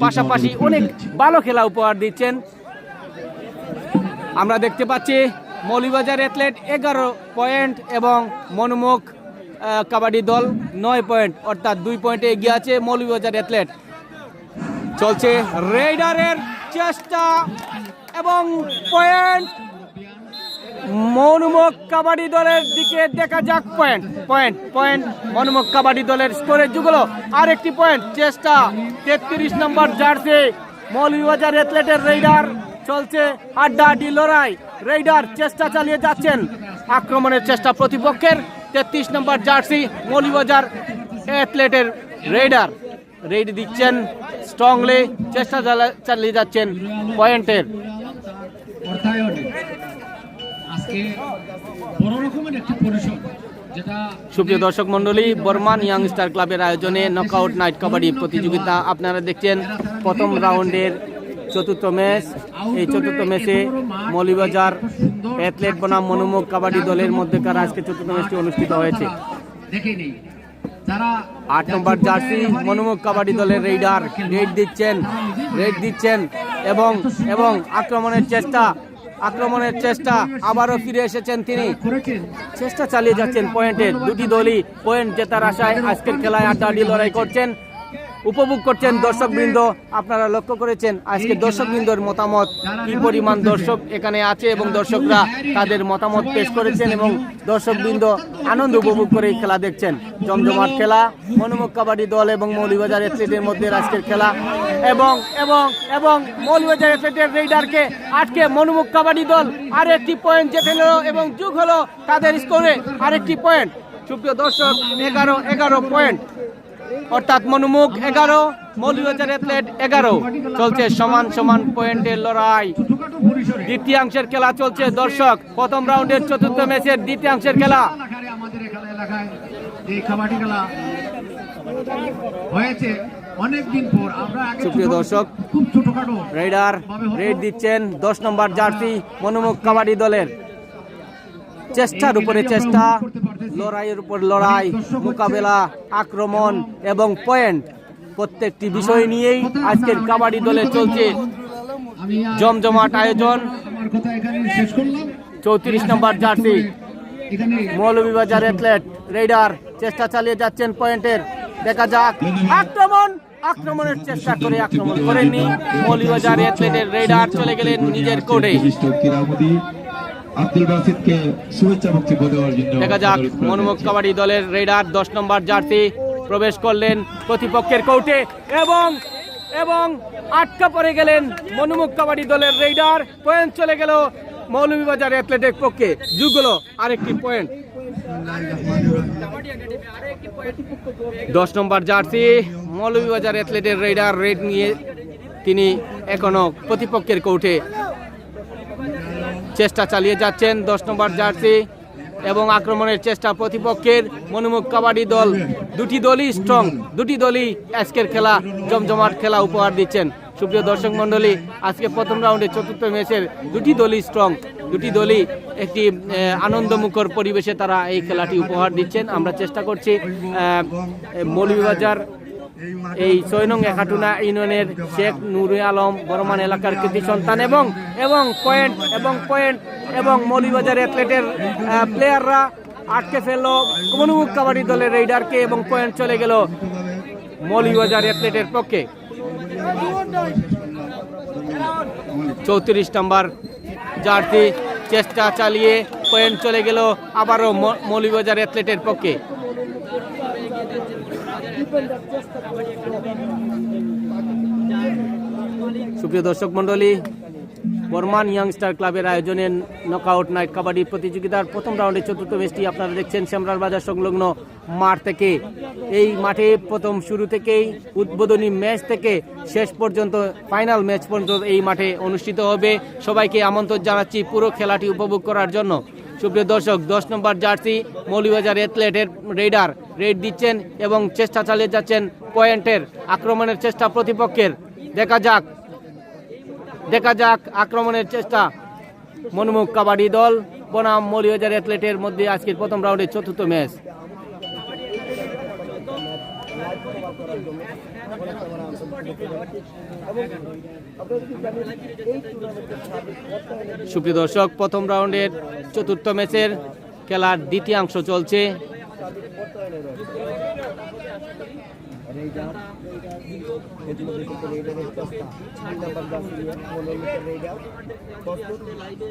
পাশাপাশি অনেক ভালো খেলা উপহার দিচ্ছেন। আমরা দেখতে পাচ্ছি মৌলভীবাজার অ্যাথলেট 11 পয়েন্ট এবং মনোমুখ কাবাডি দল 9 পয়েন্ট, অর্থাৎ 2 পয়েন্টে এগিয়ে আছে মৌলভীবাজার অ্যাথলেট। চলছে রেইডারের চেষ্টা এবং পয়েন্ট মনোমুখ কাবাডি দলের দিকে। দেখা যাক পয়েন্ট মনোমুখ কাবাডি দলের স্কোরের যুগলো আরেকটি পয়েন্ট। চেষ্টা 33 নম্বর জার্সি মৌলভীবাজার অ্যাথলেটের রেইডার। চলছে হাড্ডাহাড্ডি লড়াই, রেইডার চেষ্টা চালিয়ে যাচ্ছেন, আক্রমণের চেষ্টা প্রতিপক্ষের। 33 নম্বর জার্সি মৌলভীবাজার অ্যাথলেটের রেইডার রেড দিচ্ছেন স্ট্রংলি, চেষ্টা চালিয়ে যাচ্ছেন পয়েন্টের। সুপ্রিয় দর্শক মন্ডলী, বর্মান ইয়াংস্টার ক্লাবের আয়োজনে নকআউট নাইট কাবাডি প্রতিযোগিতা আপনারা দেখছেন। প্রথম রাউন্ডের চতুর্থ ম্যাচ। এই চতুর্থ ম্যাচে মৌলভীবাজার অ্যাথলেট বনাম মনোমুখ কাবাডি দলের মধ্যেকার আজকে চতুর্থ ম্যাচটি অনুষ্ঠিত হয়েছে। 8 নম্বর জার্সি মনোমুখ কাবাডি দলের রেইডার রেড দিচ্ছেন এবং আক্রমণের চেষ্টা আবারও ফিরে এসেছেন তিনি। চেষ্টা চালিয়ে যাচ্ছেন পয়েন্টের। দুটি দলই পয়েন্ট জেতার আশায় আজকের খেলায় আড্ডাআড্ডি লড়াই করছেন, উপভোগ করছেন দর্শকবৃন্দ। আপনারা লক্ষ্য করেছেন আজকে দর্শকবৃন্দর মতামত, কি পরিমাণ দর্শক এখানে আছে এবং দর্শকরা তাদের মতামত পেশ করেছেন এবং দর্শকবৃন্দ আনন্দ উপভোগ করে খেলা দেখছেন। জমজমাট খেলা, মনোমুখ কাবাডি দল এবং মৌলভীবাজার অ্যাথলেটের মধ্যে আজকের খেলা এবং মৌলভীবাজার অ্যাথলেটের রেইডারকে আটকে মনোমুখ কাবাডি দল আরেকটি পয়েন্ট জিতে নিল এবং যোগ হলো তাদের স্কোরে আরেকটি পয়েন্ট। সুপ্রিয় দর্শক, 11 পয়েন্ট, অর্থাৎ মনোমুখ 11 মৌলভীবাজার অ্যাথলেট 11। চলছে সমান পয়েন্টের লড়াই। দ্বিতীয়াংশের খেলা চলছে দর্শক। প্রথম রাউন্ডের চতুর্থ ম্যাচের দ্বিতীয়াংশের খেলা। আমাদের এলাকায় এই কাবাডি খেলা হয়েছে অনেকদিন পর। আমরা সুপ্রিয় দর্শক, খুব ছোটখাটো রেইডার রেড দিচ্ছেন 10 নম্বর জার্সি মনোমুখ কাবাডি দলের। চেষ্টার উপরে চেষ্টা, লড়াইয়ের উপর লড়াই, মোকাবেলা, আক্রমণ এবং পয়েন্ট, প্রত্যেকটি বিষয় নিয়েই আজকের কাবাডি দলে চলছে জমজমাট আয়োজন। 34 নম্বর জার্সি মৌলভীবাজার অ্যাথলেট রেইডার চেষ্টা চালিয়ে যাচ্ছেন পয়েন্টের। দেখা যাক আক্রমণের চেষ্টা করে আক্রমণ করেননি মৌলভীবাজার অ্যাথলেটের রেইডার। চলে গেলেন নিজের কোর্টে। দেখা যাক মনোমুখ কাবাডি দলের রেইডার 10 নম্বর জার্সি প্রবেশ করলেন প্রতিপক্ষের কোর্টে এবং আটকা পড়ে গেলেন মনোমুখ কাবাডি দলের রেইডার। পয়েন্ট চলে গেল মৌলভীবাজার অ্যাথলেটিক পক্ষে যোগ হলো আরেকটি পয়েন্ট। 10 নম্বর জার্সি মৌলভীবাজার অ্যাথলেটের রেডার রেড নিয়ে তিনি এখনো প্রতিপক্ষের কোর্টে চেষ্টা চালিয়ে যাচ্ছেন। 10 নম্বর জার্সি এবং আক্রমণের চেষ্টা প্রতিপক্ষের মনোমুখ কাবাডি দল। দুটি দলই স্ট্রং, দুটি দলই আজকের খেলা জমজমাট খেলা উপহার দিচ্ছেন। সুপ্রিয় দর্শক মণ্ডলী, আজকে প্রথম রাউন্ডে চতুর্থ ম্যাচের দুটি দলই স্ট্রং, দুটি দলই একটি আনন্দমুখর পরিবেশে তারা এই খেলাটি উপহার দিচ্ছেন। আমরা চেষ্টা করছি মৌলভীবাজার এই 6 নং একাটুনা ইউনিয়নের শেখ নুরে আলম বর্মান এলাকার কৃতি সন্তান এবং পয়েন্ট এবং মৌলভীবাজার অ্যাথলেটের প্লেয়াররা আটকে ফেললো মনোমুখ কাবাডি দলের রেইডারকে এবং পয়েন্ট চলে গেল মৌলভীবাজার অ্যাথলেটের পক্ষে। 34 নম্বর জার্সি চেষ্টা চালিয়ে পয়েন্ট চলে গেল আবারও মৌলভীবাজার অ্যাথলেটের পক্ষে। সুপ্রিয় দর্শক মন্ডলী, বর্মান ইয়াংস্টার ক্লাবের আয়োজনে নকআউট নাইট কাবাডি প্রতিযোগিতার প্রথম রাউন্ডে চতুর্থ ম্যাচটি আপনারা দেখছেন শ্যামরার বাজার সংলগ্ন মাঠ থেকে। এই মাঠে প্রথম শুরু থেকেই উদ্বোধনী ম্যাচ থেকে শেষ পর্যন্ত ফাইনাল ম্যাচ পর্যন্ত এই মাঠে অনুষ্ঠিত হবে। সবাইকে আমন্ত্রণ জানাচ্ছি পুরো খেলাটি উপভোগ করার জন্য। সুপ্রিয় দর্শক, 10 নম্বর জার্সি মৌলভীবাজার অ্যাথলেটের রেডার রেড দিচ্ছেন এবং চেষ্টা চালিয়ে যাচ্ছেন পয়েন্টের আক্রমণের চেষ্টা প্রতিপক্ষের। দেখা যাক আক্রমণের চেষ্টা মনোমুখ কাবাডি দল বনাম মৌলভীবাজার অ্যাথলেটের মধ্যে আজকের প্রথম রাউন্ডের চতুর্থ ম্যাচ। সুপ্রিয় দর্শক, প্রথম রাউন্ডের চতুর্থ ম্যাচের খেলার দ্বিতীয়াংশ চলছে।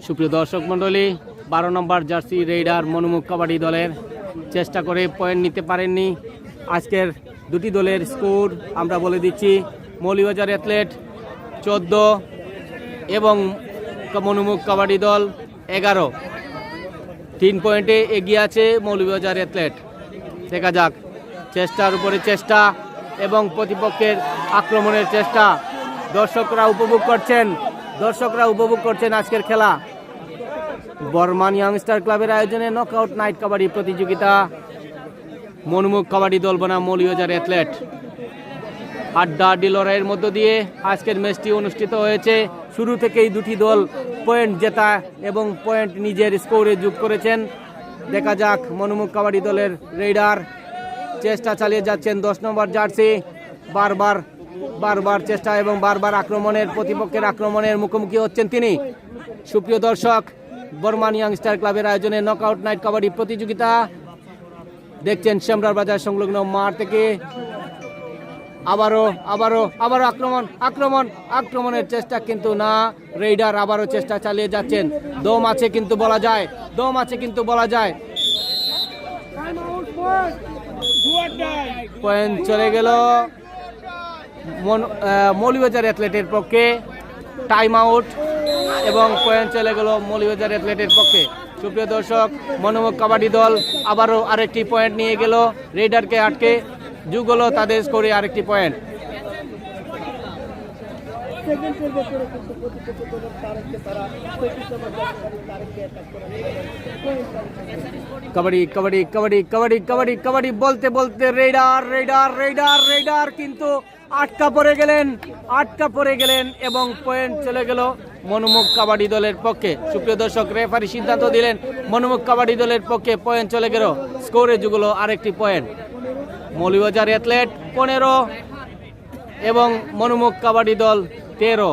সুপ্রিয় দর্শক মন্ডলী, 12 নম্বর জার্সি রেইডার মনোমুখ কাবাডি দলের চেষ্টা করে পয়েন্ট নিতে পারেননি। আজকের দুটি দলের স্কোর আমরা বলে দিচ্ছি। মৌলভীবাজার অ্যাথলেট 14 এবং মনোমুখ কাবাডি দল 11। 3 পয়েন্টে এগিয়ে আছে মৌলভীবাজার অ্যাথলেট। দেখা যাক চেষ্টার উপরে চেষ্টা এবং প্রতিপক্ষের আক্রমণের চেষ্টা। দর্শকরা উপভোগ করছেন আজকের খেলা। বর্মান ইয়াংস্টার ক্লাবের আয়োজনে নকআউট নাইট কাবাডি প্রতিযোগিতা মনোমুখ কাবাডি দল বনাম মৌলভীবাজার অ্যাথলেট। আড্ডাআড্ডি লড়াইয়ের মধ্য দিয়ে আজকের ম্যাচটি অনুষ্ঠিত হয়েছে। শুরু থেকেই দুটি দল পয়েন্ট জেতা এবং পয়েন্ট নিজের স্কোরে যোগ করেছেন। দেখা যাক মনোমুখ কাবাডি দলের রেইডার চেষ্টা চালিয়ে যাচ্ছেন। 10 নম্বর জার্সি বারবার চেষ্টা এবং বারবার প্রতিপক্ষের আক্রমণের মুখোমুখি হচ্ছেন তিনি। সুপ্রিয় দর্শক, বর্মান ইয়াংস্টার ক্লাবের আয়োজনে নকআউট নাইট কাবাডি প্রতিযোগিতা দেখছেন শ্যামরার বাজার সংলগ্ন মাঠ থেকে। আবারও আক্রমণের চেষ্টা কিন্তু না, রেইডার আবারও চেষ্টা চালিয়ে যাচ্ছেন। দম আছে কিন্তু বলা যায়। পয়েন্ট চলে গেল মৌলভীবাজার অ্যাথলেটের পক্ষে। টাইম আউট এবং পয়েন্ট চলে গেল মৌলভীবাজার অ্যাথলেটের পক্ষে। সুপ্রিয় দর্শক, মনোমুখ কাবাডি দল আবারও আরেকটি পয়েন্ট নিয়ে গেল, রেইডারকে আটকে যোগ হলো তাদের স্কোরে আরেকটি পয়েন্ট। কাবাডি বলতে রেইডার কিন্তু আটকা পড়ে গেলেন এবং পয়েন্ট চলে গেল মনোমুখ কাবাডি দলের পক্ষে। সুপ্রিয় দর্শক, রেফারি সিদ্ধান্ত দিলেন মনোমুখ কাবাডি দলের পক্ষে পয়েন্ট চলে গেল, স্কোরে যোগ হলো আরেকটি পয়েন্ট। মৌলভীবাজার অ্যাথলেট 15 এবং মনোমুখ কাবাডি দল 13।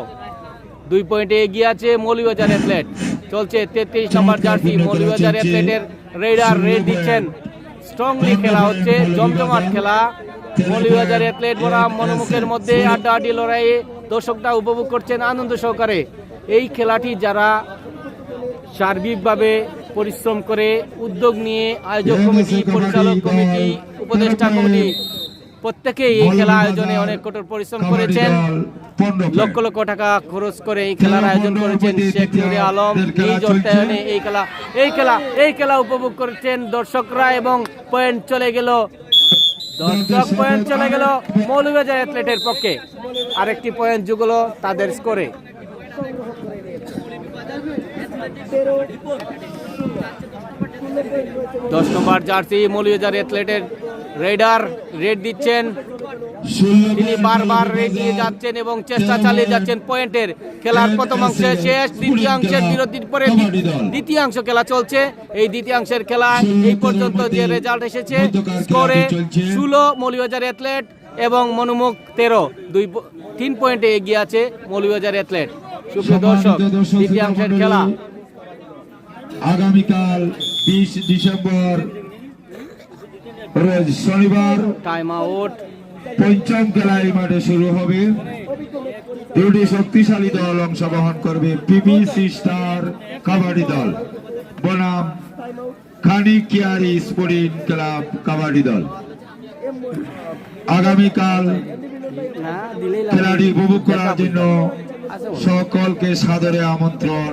2 পয়েন্টে এগিয়ে আছে মৌলভীবাজার অ্যাথলেট। চলছে 33 নম্বর জার্সি মৌলভীবাজার অ্যাথলেটের রেইডার রেড দিচ্ছেন। স্ট্রংলি খেলা হচ্ছে, জমজমাট খেলা। মৌলভীবাজার অ্যাথলেট বনাম মনোমুখের মধ্যে আড্ডাআড্ডি লড়াইয়ে দর্শকরা উপভোগ করছেন আনন্দ সহকারে। এই খেলাটি যারা সার্বিকভাবে পরিশ্রম করে উদ্যোগ নিয়ে আয়োজক কমিটি, পরিচালক কমিটি, উপদেষ্টা কমিটি প্রত্যেকেই এই খেলা আয়োজনে অনেক কঠোর পরিশ্রম করেছেন, লক্ষ লক্ষ টাকা খরচ করে এই খেলার আয়োজন করেছেন। শেখ নুরে আলম নিজ অর্থায়নে এই খেলা উপভোগ করেছেন দর্শকরা, এবং পয়েন্ট চলে গেল মৌলভীবাজার অ্যাথলেটের পক্ষে। আরেকটি পয়েন্ট যোগ হলো তাদের স্কোরে। 10 নম্বর জার্সি মৌলভীবাজার অ্যাথলেটের রেডার রেড দিচ্ছেন, তিনি বারবার রেড দিয়ে যাচ্ছেন এবং চেষ্টা চালিয়ে যাচ্ছেন পয়েন্টের। খেলার প্রথমাংশে শেষ, দ্বিতীয়াংশের বিরতির পরে দ্বিতীয়াংশ খেলা চলছে। এই দ্বিতীয়াংশের খেলা এই পর্যন্ত যে রেজাল্ট এসেছে, স্কোরে 16 মৌলভীবাজার অ্যাথলেট এবং মনোমুখ 13, 3 পয়েন্টে এগিয়ে আছে মৌলভীবাজার অ্যাথলেট। সুপ্রিয় দর্শক, দ্বিতীয়াংশের খেলা আগামীকাল 20 ডিসেম্বর রোজ শনিবার টাইম আউট। পঞ্চম খেলা এই মাঠে শুরু হবে। দুটি শক্তিশালী দল অংশগ্রহণ করবে। পিবিসি স্টার কাবাডি দল বনাম খানিকিয়ারি স্পোর্টিং ক্লাব কাবাডি দল। আগামীকাল খেলাটি উপভোগ করার জন্য সকলকে সাদরে আমন্ত্রণ।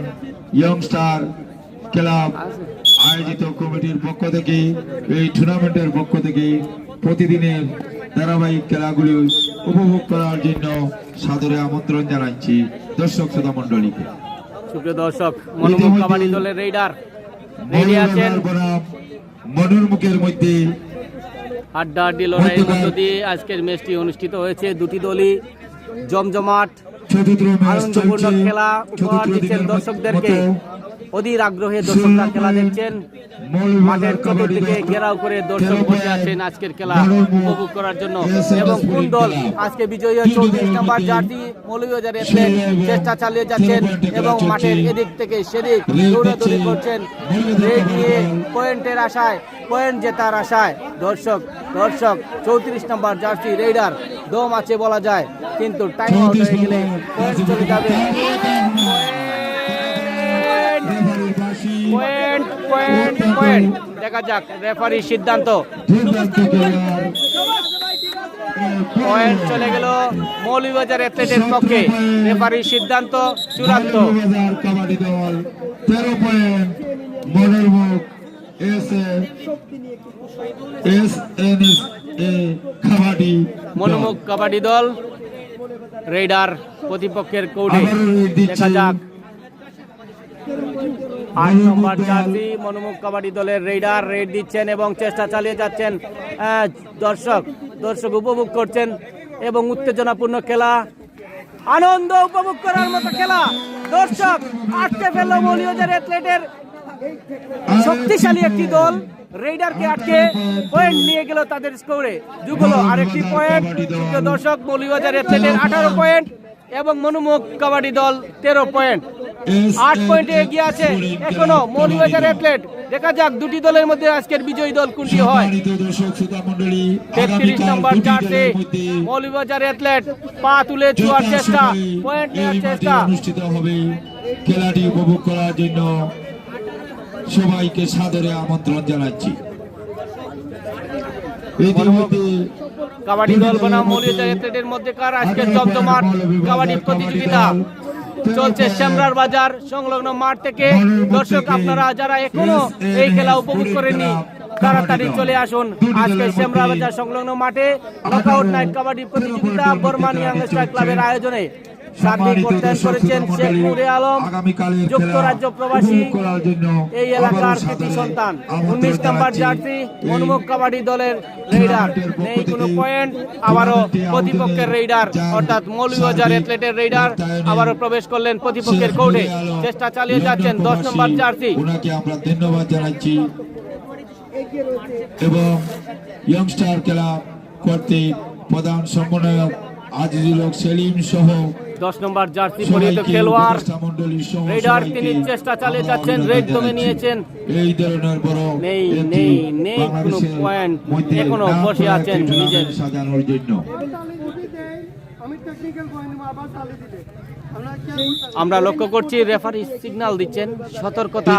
ইয়ংস্টার ক্লাব আয়োজিত কমিটির পক্ষ থেকে, এই টুর্নামেন্টের পক্ষ থেকে প্রতিদিনের ধারাবাহিক খেলাগুলি উপভোগ করার জন্য সাদরে আমন্ত্রণ জানাচ্ছি দর্শক শ্রোতা মন্ডলীকে। সুপ্রিয় দর্শক, মনোমুখ কাবাডি দলের রেডার রেডি আছেন। মনুর মুখের মধ্যে হাড্ডাহাড্ডি লড়াইয়ের মধ্য দিয়ে আজকের ম্যাচটি অনুষ্ঠিত হয়েছে। দুটি দলই জমজমাট আনন্দপূর্ণ খেলা উপহার দিচ্ছেন দর্শকদেরকে। অধীর আগ্রহে দর্শকরা খেলা দেখছেন। মাঠের চতুর্দিকে ঘেরাও করে দর্শক বসে আছেন আজকের খেলা উপভোগ করার জন্য। এবং কোন দল আজকে বিজয়ী 34 নম্বর জার্সি মৌলভীবাজার অ্যাথলেট চেষ্টা চালিয়ে যাচ্ছেন এবং মাঠের এদিক থেকে সেদিক দৌড়াদৌড়ি করছেন রেড নিয়ে পয়েন্টের আশায়, পয়েন্ট জেতার আশায়। দর্শক 34 নম্বর জার্সি রেডার দম আছে বলা যায়, কিন্তু টাইম আউট হয়ে গেলে পয়েন্ট চলে যাবে। পয়েন্ট দেখা যাক রেফারির সিদ্ধান্ত। পয়েন্ট চলে গেল মৌলভীবাজার অ্যাথলেটের পক্ষে। রেফারির সিদ্ধান্ত চূড়ান্ত। কাবাডি দল 13 পয়েন্ট, মনোরমুখ মনোমুখ কাবাডি দল রেডার প্রতিপক্ষের কৌডে। দেখা যাক 8 নম্বর জার্সি মনোমুখ কাবাডি দলের রেডার রেড দিচ্ছেন এবং চেষ্টা চালিয়ে যাচ্ছেন। দর্শক উপভোগ করছেন এবং উত্তেজনাপূর্ণ খেলা, আনন্দ উপভোগ করার মতো খেলা। দর্শক আটকে ফেলল মৌলভীবাজার অ্যাথলেটের শক্তিশালী একটি দল। রেডারকে আটকে পয়েন্ট নিয়ে গেল তাদের স্কোরে। যুগল আরেকটি পয়েন্ট। দর্শক মৌলভীবাজার অ্যাথলেটের 18 পয়েন্ট এবং মনোমুখ কাবাডি দল 13 পয়েন্ট। 8 পয়েন্টে এগিয়ে আছে এখনো মৌলভীবাজার অ্যাথলেট। দেখা যাক দুটি দলের মধ্যে আজকের বিজয়ী দল কোনটি হয়। 33 নম্বর জার্সি মৌলভীবাজার অ্যাথলেট পা তুলে ছোঁয়ার চেষ্টা, পয়েন্ট নেওয়ার চেষ্টা। অনুষ্ঠিত হবে। খেলাটি উপভোগ করার জন্য সবাইকে সাদরে আমন্ত্রণ জানাচ্ছি। কাবাডি দল বনাম মৌলভীবাজার অ্যাথলেটের মধ্যেকার আজকের জমজমাট কাবাডি প্রতিযোগিতা চলছে শ্যামরার বাজার সংলগ্ন মাঠ থেকে। দর্শক আপনারা যারা এখনো এই খেলা উপভোগ করেননি তাড়াতাড়ি চলে আসুন আজকে শ্যামরার বাজার সংলগ্ন মাঠে। নকআউট নাইট কাবাডি প্রতিযোগিতা বর্মানি ইয়াংস্টার ক্লাবের আয়োজনে সার্বিক অর্থায়ন করেছেন শেখ নুরে আলম, যুক্তরাজ্য প্রবাসী, এই এলাকার কৃতি সন্তান। 19 নম্বর জার্সি মনোমুখ কাবাডি দলের রেডার নেই কোনো পয়েন্ট। আবারও প্রতিপক্ষের রেডার অর্থাৎ মৌলভীবাজার অ্যাথলেটের রেডার আবারও প্রবেশ করলেন প্রতিপক্ষের কোর্টে। চেষ্টা চালিয়ে যাচ্ছেন 10 নম্বর জার্সি। ওনাকে আমরা ধন্যবাদ জানাচ্ছি এবং ইয়ংস্টার ক্লাব কর্তৃক প্রধান সমন্বয়ক আজিজুল হক সেলিম সহ 10 নম্বর জার্সি পরিহিত খেলোয়াড় রেডার তিনি চেষ্টা চালিয়ে যাচ্ছেন। রেড দমে নিয়েছেন। এই ধরনের বড় নেই কোনো পয়েন্ট, এখনো বসে আছেন নিজের সাজানোর জন্য। আমরা লক্ষ্য করছি রেফারি সিগন্যাল দিচ্ছেন, সতর্কতা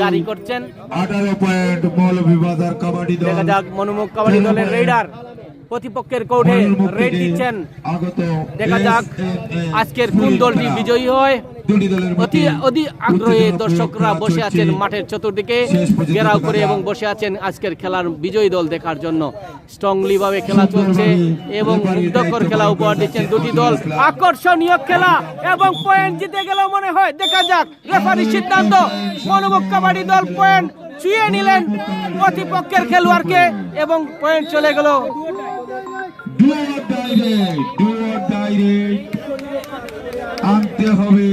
জারি করছেন। 18 পয়েন্ট মৌলভীবাজার কাবাডি দল। দেখা যাক মনোমুখ কাবাডি দলের রেডার প্রতিপক্ষের কোর্টে রেড দিচ্ছেন। দেখা যাক আজকের কোন দলটি বিজয়ী হয়। অতি আগ্রহে দর্শকরা বসে আছেন মাঠের চতুর্দিকে ঘেরাও করে এবং বসে আছেন আজকের খেলার বিজয়ী দল দেখার জন্য। স্ট্রংলি ভাবে খেলা চলছে এবং মুগ্ধকর খেলা উপহার দিচ্ছেন দুটি দল। আকর্ষণীয় খেলা এবং পয়েন্ট জিতে গেল মনে হয়। দেখা যাক রেফারির সিদ্ধান্ত। মনোমুখ কাবাডি দল পয়েন্ট ছুঁয়ে নিলেন প্রতিপক্ষের খেলোয়াড়কে এবং পয়েন্ট চলে গেল। আনতে হবে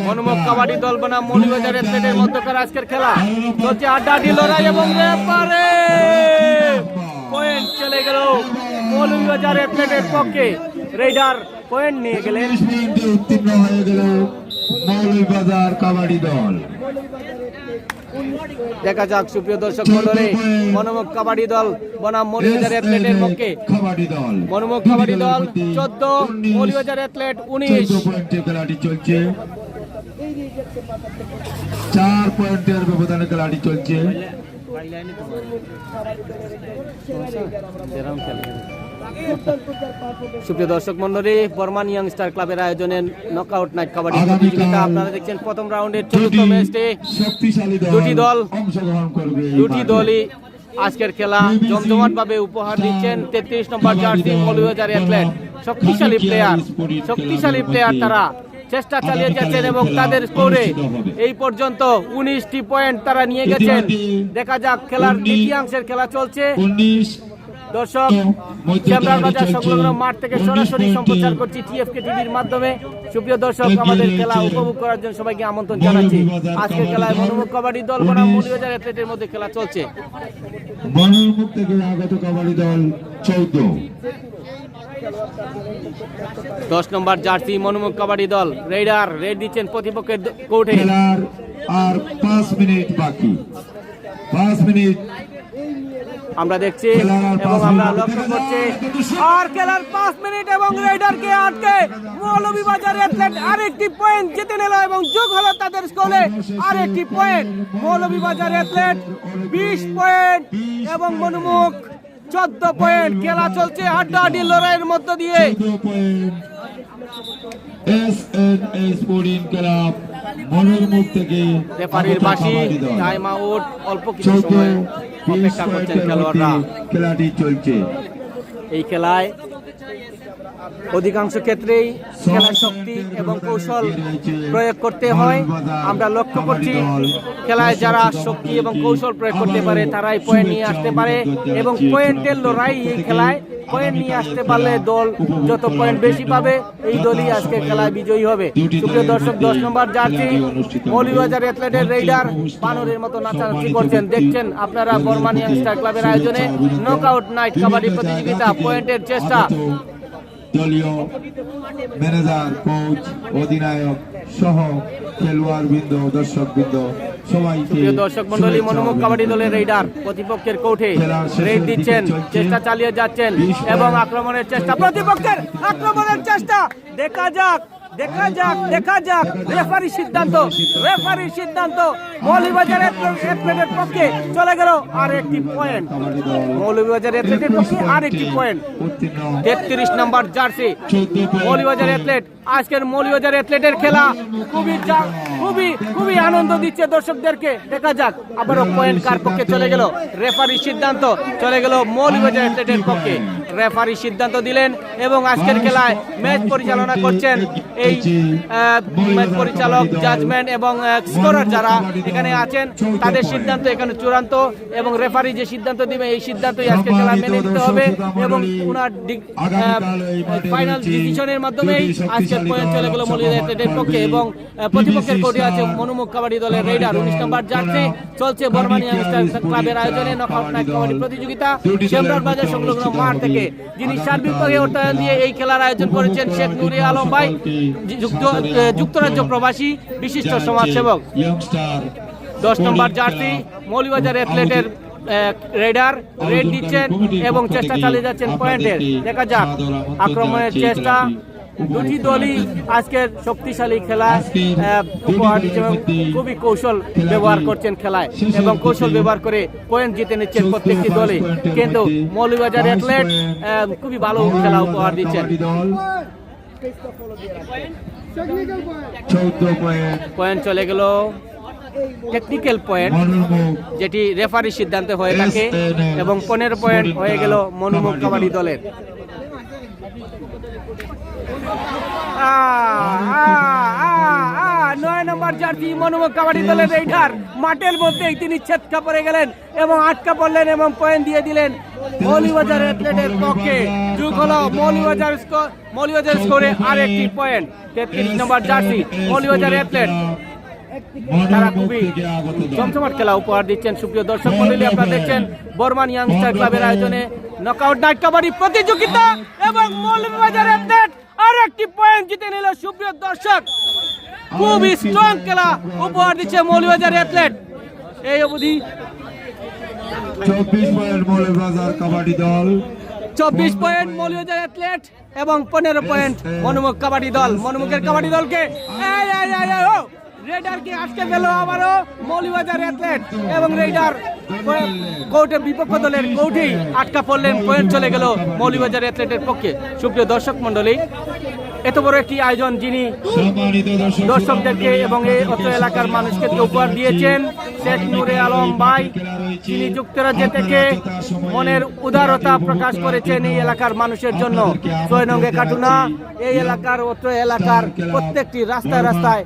মনোমুখ কাবাডি দল বনাম মৌলভীবাজার অ্যাথলেটের মধ্যকার আজকের খেলা চলছে। আড্ডাআড্ডি লড়াই এবং রেফারি পয়েন্ট চলে গেল মৌলভীবাজার অ্যাথলেটের পক্ষে। রেইডার পয়েন্ট নিয়ে গেলেন। উত্তীর্ণ হয়ে গেল মৌলভীবাজার কাবাডি দল। দেখা যাক সুপ্রিয় দর্শক মণ্ডলী, মনোমুখ কাবাডি দল বনাম মৌলভীবাজার অ্যাথলেটের পক্ষে। কাবাডি দল মনোমুখ কাবাডি দল 14, মৌলভীবাজার অ্যাথলেট 19। 14 পয়েন্টে খেলাটি চলছে। 4 পয়েন্টের ব্যবধানে খেলাটি চলছে। সুপ্রিয় দর্শক মণ্ডলী, বর্মান ইয়াংস্টার ক্লাবের আয়োজনে নকআউট নাইট কাবাডি প্রতিযোগিতা আপনারা দেখছেন। প্রথম রাউন্ডের চতুর্থ ম্যাচে শক্তিশালী দুটি দল অংশগ্রহণ করবে। দুটি দলই আজকের খেলা জমজমাট ভাবে উপহার দিচ্ছেন। 33 নম্বর জার্সি মৌলভীবাজার অ্যাথলেট শক্তিশালী প্লেয়ার তারা চেষ্টা চালিয়ে যাচ্ছেন এবং তাদের স্কোরে এই পর্যন্ত 19টি পয়েন্ট তারা নিয়ে গেছেন। দেখা যাক খেলার দ্বিতীয়াংশের খেলা চলছে। 19 দর্শক ক্যামেরার বাজার সংলগ্ন মাঠ থেকে সরাসরি সম্প্রচার করছি টিএফকে টিভির মাধ্যমে। সুপ্রিয় দর্শক, আমাদের খেলা উপভোগ করার জন্য সবাইকে আমন্ত্রণ জানাচ্ছি। আজকের খেলায় মনোমুখ কাবাডি দল বনাম মৌলভীবাজার অ্যাথলেটের মধ্যে খেলা চলছে। মনোমুখ থেকে আগত কাবাডি দল 14। 10 নম্বর জার্সি মনোমুখ কাবাডি দল রেইডার রেড দিচ্ছেন প্রতিপক্ষের কোর্টে। খেলার আর 5 মিনিট বাকি। 5 মিনিট আমরা দেখছি এবং আমরা লক্ষ্য করছি। আর খেলার 5 মিনিট এবং রেইডারকে আটকে মৌলভীবাজার অ্যাথলেট আরেকটি পয়েন্ট জিতে নিল এবং যোগ হলো তাদের স্কোরে আরেকটি পয়েন্ট। মৌলভীবাজার অ্যাথলেট 20 পয়েন্ট এবং মনোমুখ 14 পয়েন্ট। খেলা চলছে আড্ডাআড্ডি লড়াইয়ের মধ্য দিয়ে। এসএনএস স্পোর্টিং ক্লাব মনোমুখ থেকে রেফারির বাঁশি, টাইম আউট, অল্প কিছু সময় অপেক্ষা করছেন খেলোয়াড়রা। খেলাটি চলছে। এই খেলায় অধিকাংশ ক্ষেত্রেই খেলার শক্তি এবং কৌশল প্রয়োগ করতে হয়। আমরা লক্ষ্য করছি খেলায় যারা শক্তি এবং কৌশল প্রয়োগ করতে পারে তারাই পয়েন্ট নিয়ে আসতে পারে এবং পয়েন্টের লড়াই এই খেলায়। পয়েন্ট নিয়ে আসতে পারলে দল যত পয়েন্ট বেশি পাবে এই দলই আজকে খেলায় বিজয়ী হবে। সুপ্রিয় দর্শক, 10 নম্বর জার্সি মৌলভীবাজার অ্যাথলেটের রেইডার বানরের মতো নাচানাচি করছেন। দেখছেন আপনারা বর্মান ইয়াংস্টার ক্লাবের আয়োজনে নকআউট নাইট কাবাডি প্রতিযোগিতা। পয়েন্টের চেষ্টা। দলীয় ম্যানেজার, কোচ, অধিনায়ক সহ খেলোয়াড় বৃন্দ, দর্শক বৃন্দ সবাইকে দর্শক মন্ডলী, মনোমুখ কাবাডি দলের রেইডার প্রতিপক্ষের কোর্টে রেড দিচ্ছেন, চেষ্টা চালিয়ে যাচ্ছেন এবং আক্রমণের চেষ্টা। প্রতিপক্ষের আক্রমণের চেষ্টা। দেখা যাক রেফারির সিদ্ধান্ত। মৌলভীবাজার অ্যাথলেটের পক্ষে চলে গেল আরেকটি পয়েন্ট। মৌলভীবাজার অ্যাথলেটের পক্ষে আরেকটি পয়েন্ট। 33 নম্বর জার্সি মৌলভীবাজার অ্যাথলেট। আজকের মৌলভীবাজার অ্যাথলেটের খেলা খুবই আনন্দ দিচ্ছে দর্শকদেরকে। দেখা যাক আবারও পয়েন্ট কার পক্ষে চলে গেল। রেফারির সিদ্ধান্ত চলে গেল মৌলভীবাজার অ্যাথলেটের পক্ষে। রেফারি সিদ্ধান্ত দিলেন এবং আজকের খেলায় ম্যাচ পরিচালনা করছেন এই ম্যাচ পরিচালক, জাজমেন্ট এবং স্কোরার যারা এখানে আছেন তাদের সিদ্ধান্ত এখানে চূড়ান্ত এবং রেফারি যে সিদ্ধান্ত দিবে এই সিদ্ধান্তই আজকের খেলা মেনে নিতে হবে এবং ওনার ফাইনাল ডিসিশনের মাধ্যমেই আজকের পয়েন্ট চলে গেল মৌলভীবাজার অ্যাথলেটের পক্ষে এবং প্রতিপক্ষের কোর্টে আছে মনোমুখ কাবাডি দলের রেইডার। 19 নম্বর জার্সি চলছে বর্মান ইয়াংস্টার ক্লাবের আয়োজনে নকআউট নাইট কাবাডি প্রতিযোগিতা। শ্যামরার বাজার সংলগ্ন মাঠ থেকে যিনি সার্বিকভাবে অর্থায়ন দিয়ে এই খেলার আয়োজন করেছেন শেখ নুরি আলম ভাই, যুক্তরাজ্য প্রবাসী বিশিষ্ট সমাজসেবক। 10 নম্বর জার্সি মৌলভীবাজার অ্যাথলেটের রেইডার রেড দিচ্ছেন এবং চেষ্টা চালিয়ে যাচ্ছেন পয়েন্টের। দেখা যাক আক্রমণের চেষ্টা দুটি দলই আজকের শক্তিশালী খেলা উপহার দিচ্ছে এবং খুবই কৌশল ব্যবহার করছেন খেলায় এবং কৌশল ব্যবহার করে পয়েন্ট জিতে নিচ্ছেন প্রত্যেকটি দলে। কিন্তু মৌলভীবাজার অ্যাথলেট খুবই ভালো খেলা উপহার দিচ্ছেন। 14 পয়েন্ট পয়েন্ট চলে গেল টেকনিক্যাল পয়েন্ট, যেটি রেফারির সিদ্ধান্তে হয়ে থাকে, এবং 15 পয়েন্ট হয়ে গেল মনুমুখ কাবাডি দলের। 9 নম্বর জার্সি মনুমুখ কাবাডি দলের রেইডার মাঠের মধ্যেই তিনি ছেদকা পড়ে গেলেন এবং আটকা পড়লেন এবং পয়েন্ট দিয়ে দিলেন মৌলভীবাজার অ্যাথলেটের পক্ষে। যোগ হলো মৌলভীবাজার স্কোরে আরেকটি পয়েন্ট। 33 নম্বর জার্সি মৌলভীবাজার অ্যাথলেট, তারা খুবই জমজমাট খেলা উপহার দিচ্ছেন। সুপ্রিয় দর্শক মণ্ডলী, আপনারা দেখছেন বর্মান ইয়াংস্টার ক্লাবের আয়োজনে নকআউট নাইট কাবাডি প্রতিযোগিতা এবং মৌলভীবাজার অ্যাথলেট আরেকটি পয়েন্ট জিতে নিল। সুপ্রিয় দর্শক, খুবই স্ট্রং খেলা উপহার দিচ্ছে মৌলভীবাজার অ্যাথলেট। এই অবধি 24 পয়েন্ট মৌলভীবাজার কাবাডি দল, 24 পয়েন্ট মৌলভীবাজার অ্যাথলেট এবং 15 পয়েন্ট মনুমুখ কাবাডি দল। মনুমুখের কাবাডি দলকে রেডারকে আজকে পেল আবারও মৌলভীবাজার অ্যাথলেট এবং রেডার কোর্টের বিপক্ষ দলের কোর্টেই আটকা পড়লেন, পয়েন্ট চলে গেল মৌলভীবাজার অ্যাথলেটের পক্ষে। সুপ্রিয় দর্শক মণ্ডলী, এত বড় একটি আয়োজন যিনি দর্শকদেরকে এবং এই অত্র এলাকার মানুষকে উপহার দিয়েছেন শেখ নূরে আলম ভাই, তিনি যুক্তরাজ্য থেকে মনের উদারতা প্রকাশ করেছেন এই এলাকার মানুষের জন্য। 6 নং কাটুনা এই এলাকার অত্র এলাকার প্রত্যেকটি রাস্তায় রাস্তায়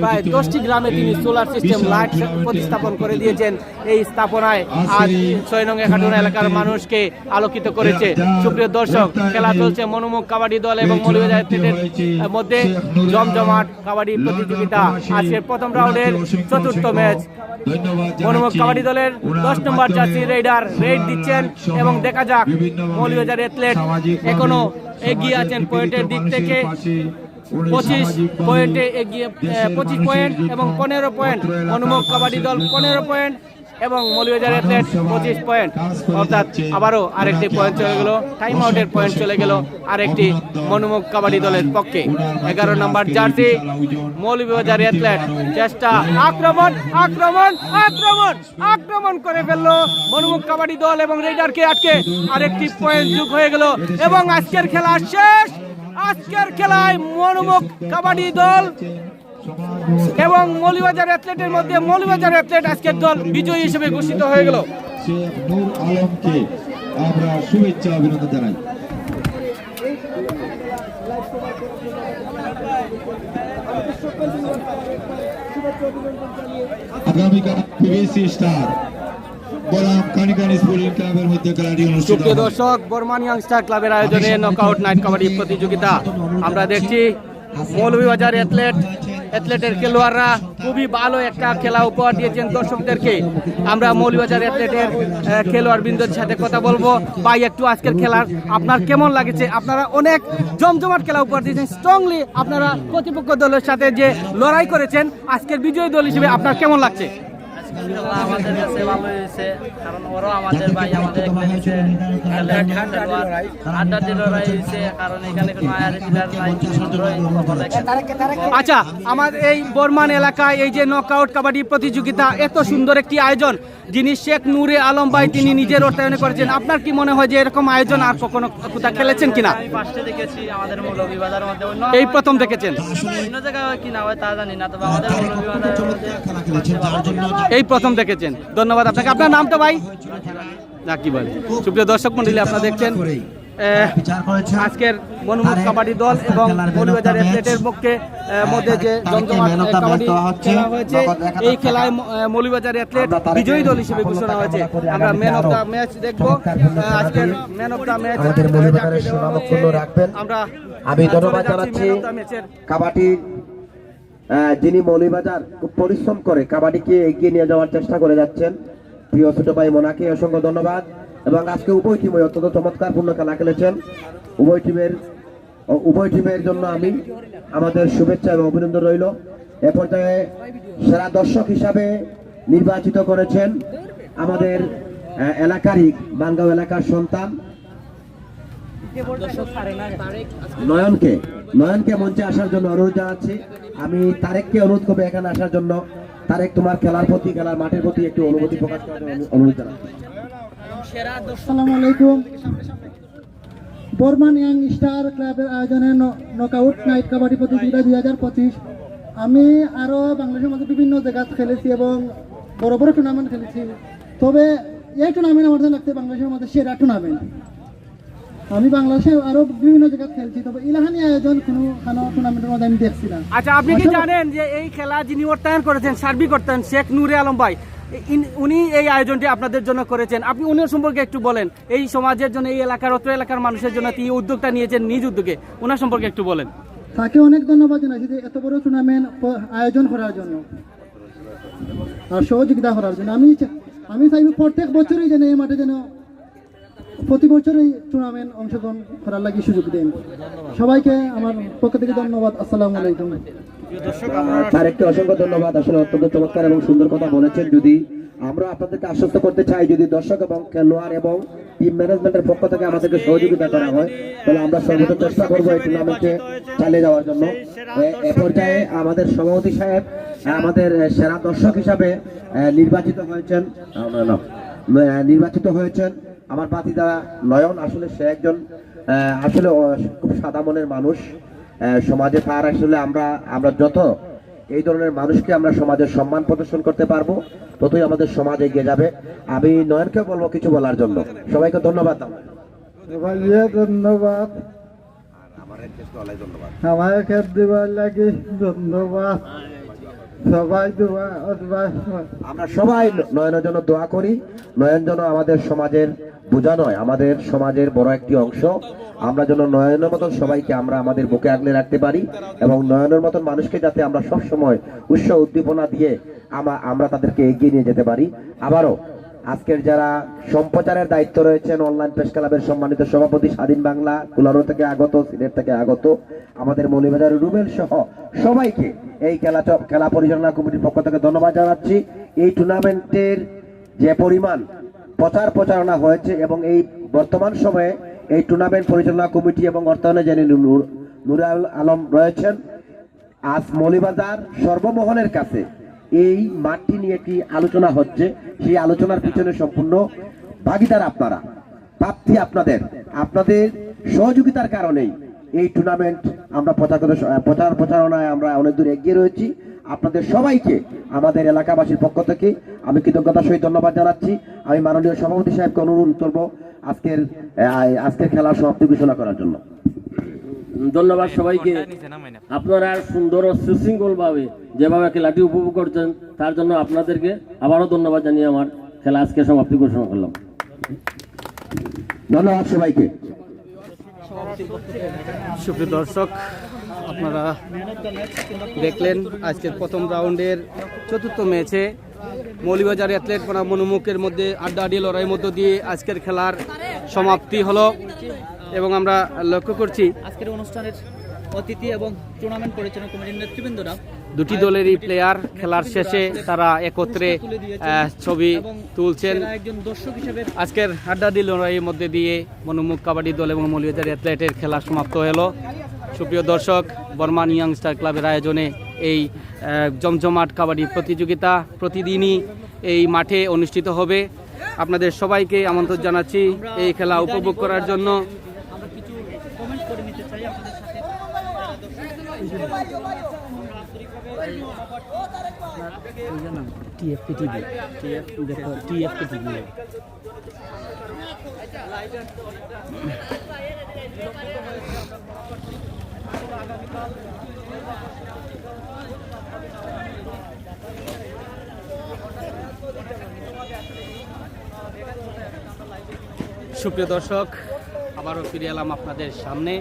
প্রায় 10টি গ্রামে তিনি সোলার সিস্টেম লাইট প্রতিস্থাপন করে দিয়েছেন। এই স্থাপনায় আজ 6 নং কাটুনা এলাকার মানুষকে আলোকিত করেছে। সুপ্রিয় দর্শক, খেলা চলছে মনুমুখ কাবাডি দল এবং মৌলভীবাজার অ্যাথলেটের মধ্যে জমজমাট কাবাডি প্রতিযোগিতা। আজকের প্রথম রাউন্ডের 4র্থ ম্যাচ। মনুমুখ কাবাডি দলের 10 নম্বর জার্সি রেইডার রেড দিচ্ছেন এবং দেখা যাক মৌলভীবাজার অ্যাথলেট এখনো এগিয়ে আছেন পয়েন্টের দিক থেকে। 25 পয়েন্টে এগিয়ে, 25 পয়েন্ট এবং 15 পয়েন্ট মনুমুখ কাবাডি দল, 15 পয়েন্ট এবং মৌলভীবাজার অ্যাথলেট 25 পয়েন্ট। অর্থাৎ আবারও আরেকটি পয়েন্ট চলে গেল, টাইম আউটের পয়েন্ট চলে গেল আরেকটি মনুমুখ কাবাডি দলের পক্ষে। 11 নম্বর জার্সি মৌলভীবাজার অ্যাথলেট, চেষ্টা, আক্রমণ আক্রমণ আক্রমণ আক্রমণ করে ফেললো মনুমুখ কাবাডি দল এবং রেডারকে আটকে আরেকটি পয়েন্ট যোগ হয়ে গেল এবং আজকের খেলা শেষ। আজকের খেলায় মনুমুখ কাবাডি দল এবং মৌলভীবাজার অ্যাথলেটের মধ্যে মৌলভীবাজার অ্যাথলেট আজকের দল বিজয়ী হিসেবে ঘোষিত হয়ে গেল। শেখ নূর আলমকে আমরা শুভেচ্ছা অভিনন্দন জানাই। আগামীকাল পিভিসি স্টার বনাম কানিকানি স্পোর্টিং ক্লাবের মধ্যে খেলাটি অনুষ্ঠিত হবে। সুপ্রিয় দর্শক, বর্মান ইয়াংস্টার ক্লাবের আয়োজনে নকআউট নাইট কাবাডি প্রতিযোগিতা আমরা দেখছি। মৌলভীবাজার অ্যাথলেটের খেলোয়াড়রা খুবই ভালো একটা খেলা উপহার দিয়েছেন দর্শকদেরকে। আমরা মৌলভীবাজার অ্যাথলেটের খেলোয়াড় বৃন্দের সাথে কথা বলবো। ভাই, একটু আজকের খেলার আপনার কেমন লাগছে? আপনারা অনেক জমজমাট খেলা উপহার দিয়েছেন, স্ট্রংলি আপনারা প্রতিপক্ষ দলের সাথে যে লড়াই করেছেন, আজকের বিজয়ী দল হিসেবে আপনার কেমন লাগছে? আমাদের কাছে ভালো হয়েছে, কারণ ওরাও আমাদের ভাই, আমাদের আড্ডা দিয়ে লড়াই হয়েছে, কারণ এখানে কোনো আয়ারে প্লেয়ার নাই। আচ্ছা, আমাদের এই বর্মান এলাকায় এই যে নকআউট কাবাডি প্রতিযোগিতা, এত সুন্দর একটি আয়োজন যিনি শেখ নূরে আলম ভাই তিনি নিজের অর্থায়নে করেছেন, আপনার কি মনে হয় যে এরকম আয়োজন আর কখনো কোথাও খেলেছেন কিনা? ফার্স্টে দেখেছি আমাদের মৌলভীবাজারের মধ্যে, এই প্রথম দেখেছেন? অন্য জায়গায় কি না হয় তা জানি না, তবে আমাদের মৌলভীবাজারের মধ্যে এই প্রথম দেখেছেন। ধন্যবাদ আপনাকে। আপনার নামটা ভাই? কি বল? সুপ্রিয় দর্শক মন্ডলী, আপনারা দেখছেন আজকের মনুমুখ কাবাডি দল এবং মৌলভীবাজার অ্যাথলেটের মধ্যে যে জমজমাট কাবাডি খেলা হয়েছে, এই খেলায় মৌলভীবাজার অ্যাথলেট বিজয়ী দল হিসেবে ঘোষণা হয়েছে। আমরা ম্যান অফ দ্য ম্যাচ দেখবো। আজকের ম্যান অফ দ্য ম্যাচ আমরা আমি ধন্যবাদ জানাচ্ছি কাবাডি যিনি মৌলভীবাজার খুব পরিশ্রম করে কাবাডিকে এগিয়ে নিয়ে যাওয়ার চেষ্টা করে যাচ্ছেন, প্রিয় ছোট ভাই মোনাকে অসংখ্য ধন্যবাদ। এবং আজকে উভয় টিমই অত্যন্ত চমৎকারপূর্ণ খেলা খেলেছেন। উভয় টিমের জন্য আমি আমাদের শুভেচ্ছা এবং অভিনন্দন রইল। এ পর্যায়ে সেরা দর্শক হিসাবে নির্বাচিত করেছেন আমাদের এলাকারই বানগাঁও এলাকার সন্তান নয়নকে মঞ্চে আসার জন্য অনুরোধ জানাচ্ছি। আমি তারেককে অনুরোধ করবো এখানে আসার জন্য। তারেক, তোমার খেলার প্রতি, খেলার মাঠের প্রতি একটু অনুভূতি প্রকাশ করার জন্য অনুরোধ জানাচ্ছি। আসসালামু আলাইকুম। বর্মান ইয়াং স্টার ক্লাবের আয়োজনে নকআউট নাইট কাবাডি প্রতিযোগিতা 2025। আমি আরও বাংলাদেশের মধ্যে বিভিন্ন জায়গায় খেলেছি এবং বড় বড় টুর্নামেন্ট খেলেছি, তবে এই টুর্নামেন্ট আমার লাগছে বাংলাদেশের মধ্যে সেরা টুর্নামেন্ট। আমি বাংলাদেশে আরো বিভিন্ন জায়গায় খেলছি, তবে ইলাহানি আয়োজন কোনো টুর্নামেন্টের মধ্যে আমি দেখছি না। আচ্ছা, আপনি কি জানেন যে এই খেলা যিনি অর্থায়ন করেছেন, সার্বিক অর্থায়ন শেখ নূরে আলম ভাই, উনি এই আয়োজনটি আপনাদের জন্য করেছেন। আপনি উনার সম্পর্কে একটু বলেন, এই সমাজের জন্য, এই এলাকার, অত্র এলাকার মানুষের জন্য এই উদ্যোগটা নিয়েছেন নিজ উদ্যোগে, ওনার সম্পর্কে একটু বলেন। তাকে অনেক ধন্যবাদ জানাচ্ছি যে এত বড় টুর্নামেন্ট আয়োজন করার জন্য আর সহযোগিতা করার জন্য। আমি চাইব প্রত্যেক বছরই যেন এই মাঠে যেন প্রতি বছরই টুর্নামেন্ট অংশগ্রহণ করার লাগে সুযোগ দেন। সবাইকে আমার পক্ষ থেকে ধন্যবাদ। আসসালামু আলাইকুম। তারেককে অসংখ্য ধন্যবাদ। আসলে অত্যন্ত চমৎকার এবং সুন্দর কথা বলেছেন। যদি আমরা আপনাদেরকে আশ্বস্ত করতে চাই, যদি দর্শক এবং খেলোয়াড় এবং টিম ম্যানেজমেন্টের পক্ষ থেকে আমাদেরকে সহযোগিতা করা হয়, তাহলে আমরা সর্বোচ্চ চেষ্টা করবো এই টুর্নামেন্টে চালিয়ে যাওয়ার জন্য। এ পর্যায়ে আমাদের সভাপতি সাহেব আমাদের সেরা দর্শক হিসাবে নির্বাচিত হয়েছেন আমার বাতিদা নয়ন। আসলে সে একজন আসলে খুব সাদা মনের মানুষ। সমাজে তার আসলে আমরা যত এই ধরনের মানুষকে আমরা সমাজের সম্মান প্রদর্শন করতে পারবো, ততই আমাদের সমাজ এগিয়ে যাবে। আমি নয়নকে বলবো কিছু বলার জন্য। সবাইকে ধন্যবাদ। ধন্যবাদ আমার খেত দিবার লাগে, ধন্যবাদ সবাই। আমরা সবাই নয়নের জন্য দোয়া করি। নয়ন যেন আমাদের সমাজের বোঝা নয়, আমাদের সমাজের বড় একটি অংশ। আমরা যেন নয়নের মতন সবাইকে আমরা আমাদের বুকে আগলে রাখতে পারি এবং নয়নের মতন মানুষকে যাতে আমরা সব সময় উৎসাহ উদ্দীপনা দিয়ে আমরা তাদেরকে এগিয়ে নিয়ে যেতে পারি। আবারও আজকের যারা সম্প্রচারের দায়িত্ব রয়েছেন, অনলাইন প্রেস ক্লাবের সম্মানিত সভাপতি স্বাধীন বাংলা, কুলানো থেকে আগত, সিলেট থেকে আগত, আমাদের মৌলভীবাজারের রুবেল সহ সবাইকে এই খেলা পরিচালনা কমিটির পক্ষ থেকে ধন্যবাদ জানাচ্ছি। এই টুর্নামেন্টের যে পরিমাণ প্রচারণা হয়েছে এবং এই বর্তমান সময়ে এই টুর্নামেন্ট পরিচালনা কমিটি এবং অর্থায়নে যিনি নূরে আলম রয়েছেন, আজ মৌলভীবাজার সর্বমহলের কাছে এই মাঠটি নিয়ে একটি আলোচনা হচ্ছে। সেই আলোচনার পিছনে সম্পূর্ণ ভাগিদার আপনারা, প্রাপ্তি আপনাদের সহযোগিতার কারণেই এই টুর্নামেন্ট আমরা প্রচারণায় আমরা অনেক দূর এগিয়ে রয়েছি। আপনাদের সবাইকে আমাদের এলাকাবাসীর পক্ষ থেকে আমি কৃতজ্ঞতার সহিত ধন্যবাদ জানাচ্ছি। আমি মাননীয় সভাপতি সাহেবকে অনুরোধ করবো আজকের খেলার সমাপ্তি ঘোষণা করার জন্য। ধন্যবাদ সবাইকে। আপনারা সুন্দর ও সুশৃঙ্খল ভাবে যেভাবে খেলাটি উপভোগ করছেন তার জন্য আপনাদেরকে আবারও ধন্যবাদ জানিয়ে আমার খেলা আজকে সমাপ্তি ঘোষণা করলাম। ধন্যবাদ সবাইকে। সুপ্রিয় দর্শক, আপনারা দেখলেন আজকের প্রথম রাউন্ডের চতুর্থ ম্যাচে মৌলভীবাজার অ্যাথলেট বনাম মনোমুখের মধ্যে আড্ডাআড্ডি লড়াইয়ের মধ্য দিয়ে আজকের খেলার সমাপ্তি হলো এবং আমরা লক্ষ্য করছি আজকের অনুষ্ঠানের অতিথি এবং টুর্নামেন্ট পরিচালনা কমিটির নেতৃবৃন্দরা দুটি দলেরই প্লেয়ার খেলার শেষে তারা একত্রে ছবি তুলছেন। একজন দর্শক হিসেবে আজকের আড্ডাআড্ডি লড়াইয়ের মধ্যে দিয়ে মনোমুখ কাবাডি দল এবং মৌলভীবাজার অ্যাথলেটের খেলা সমাপ্ত হলো। সুপ্রিয় দর্শক, বর্মান ইয়াং স্টার ক্লাবের আয়োজনে এই জমজমাট কাবাডি প্রতিযোগিতা প্রতিদিনই এই মাঠে অনুষ্ঠিত হবে। আপনাদের সবাইকে আমন্ত্রণ জানাচ্ছি এই খেলা উপভোগ করার জন্য। আমরা কিছু কমেন্ট করে নিতে চাই আপনাদের সাথে। সুপ্রিয় দর্শক, আবারও ফিরে এলাম আপনাদের সামনে।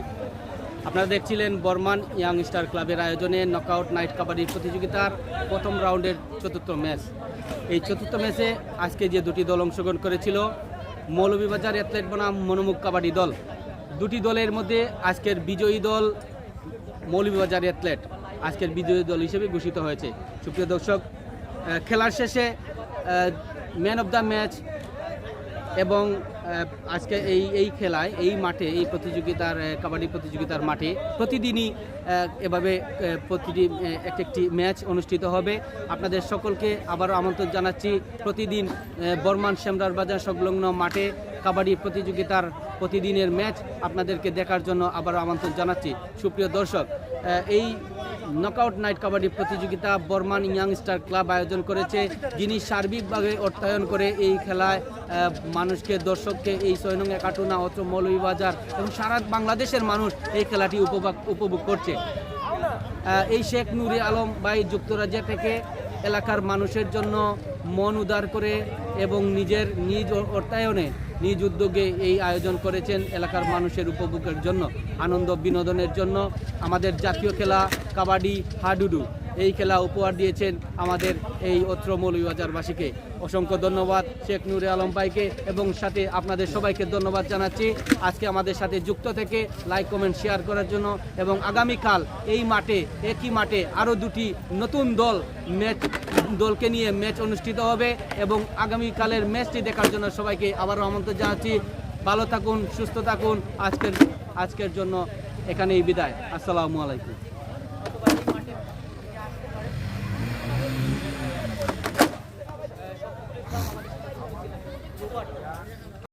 আপনারা দেখছিলেন বর্মান ইয়াং স্টার ক্লাবের আয়োজনে নকআউট নাইট কাবাডি প্রতিযোগিতার প্রথম রাউন্ডের চতুর্থ ম্যাচ। এই চতুর্থ ম্যাচে আজকে যে দুটি দল অংশগ্রহণ করেছিল, মৌলভীবাজার অ্যাথলেট বনাম মনোমুখ কাবাডি দল, দুটি দলের মধ্যে আজকের বিজয়ী দল মৌলভীবাজার অ্যাথলেট আজকের বিজয়ী দল হিসেবে ঘোষিত হয়েছে। সুপ্রিয় দর্শক, খেলার শেষে ম্যান অফ দ্য ম্যাচ এবং আজকে এই খেলায় এই মাঠে এই প্রতিযোগিতার কাবাডি প্রতিযোগিতার মাঠে প্রতিদিনই এভাবে প্রতিটি একটি ম্যাচ অনুষ্ঠিত হবে। আপনাদের সকলকে আবারও আমন্ত্রণ জানাচ্ছি প্রতিদিন বর্মান শ্যামরার বাজার সংলগ্ন মাঠে কাবাডি প্রতিযোগিতার প্রতিদিনের ম্যাচ আপনাদেরকে দেখার জন্য আবারও আমন্ত্রণ জানাচ্ছি। সুপ্রিয় দর্শক, এই নকআউট নাইট কাবাডি প্রতিযোগিতা বর্মান ইয়াংস্টার ক্লাব আয়োজন করেছে, যিনি সার্বিকভাবে অর্থায়ন করে এই খেলায় মানুষকে দর্শককে এই 6 নং একাটুনা অত্র মৌলভীবাজার এবং সারা বাংলাদেশের মানুষ এই খেলাটি উপভোগ করছে। এই শেখ নুরে আলম ভাই যুক্তরাজ্য থেকে এলাকার মানুষের জন্য মন উদার করে এবং নিজ অর্থায়নে নিজ উদ্যোগে এই আয়োজন করেছেন এলাকার মানুষের উপভোগের জন্য, আনন্দ বিনোদনের জন্য। আমাদের জাতীয় খেলা কাবাডি হাডুডু এই খেলা উপহার দিয়েছেন আমাদের এই অত্র মৌলভীবাজারবাসীকে। অসংখ্য ধন্যবাদ শেখ নুরে আলম ভাইকে এবং সাথে আপনাদের সবাইকে ধন্যবাদ জানাচ্ছি আজকে আমাদের সাথে যুক্ত থেকে লাইক কমেন্ট শেয়ার করার জন্য। এবং আগামীকাল এই মাঠে একই মাঠে আরও 2টি নতুন দলকে নিয়ে ম্যাচ অনুষ্ঠিত হবে এবং আগামীকালের ম্যাচটি দেখার জন্য সবাইকে আবারও আমন্ত্রণ জানাচ্ছি। ভালো থাকুন, সুস্থ থাকুন। আজকের জন্য এখানেই বিদায়। আসসালামু আলাইকুম।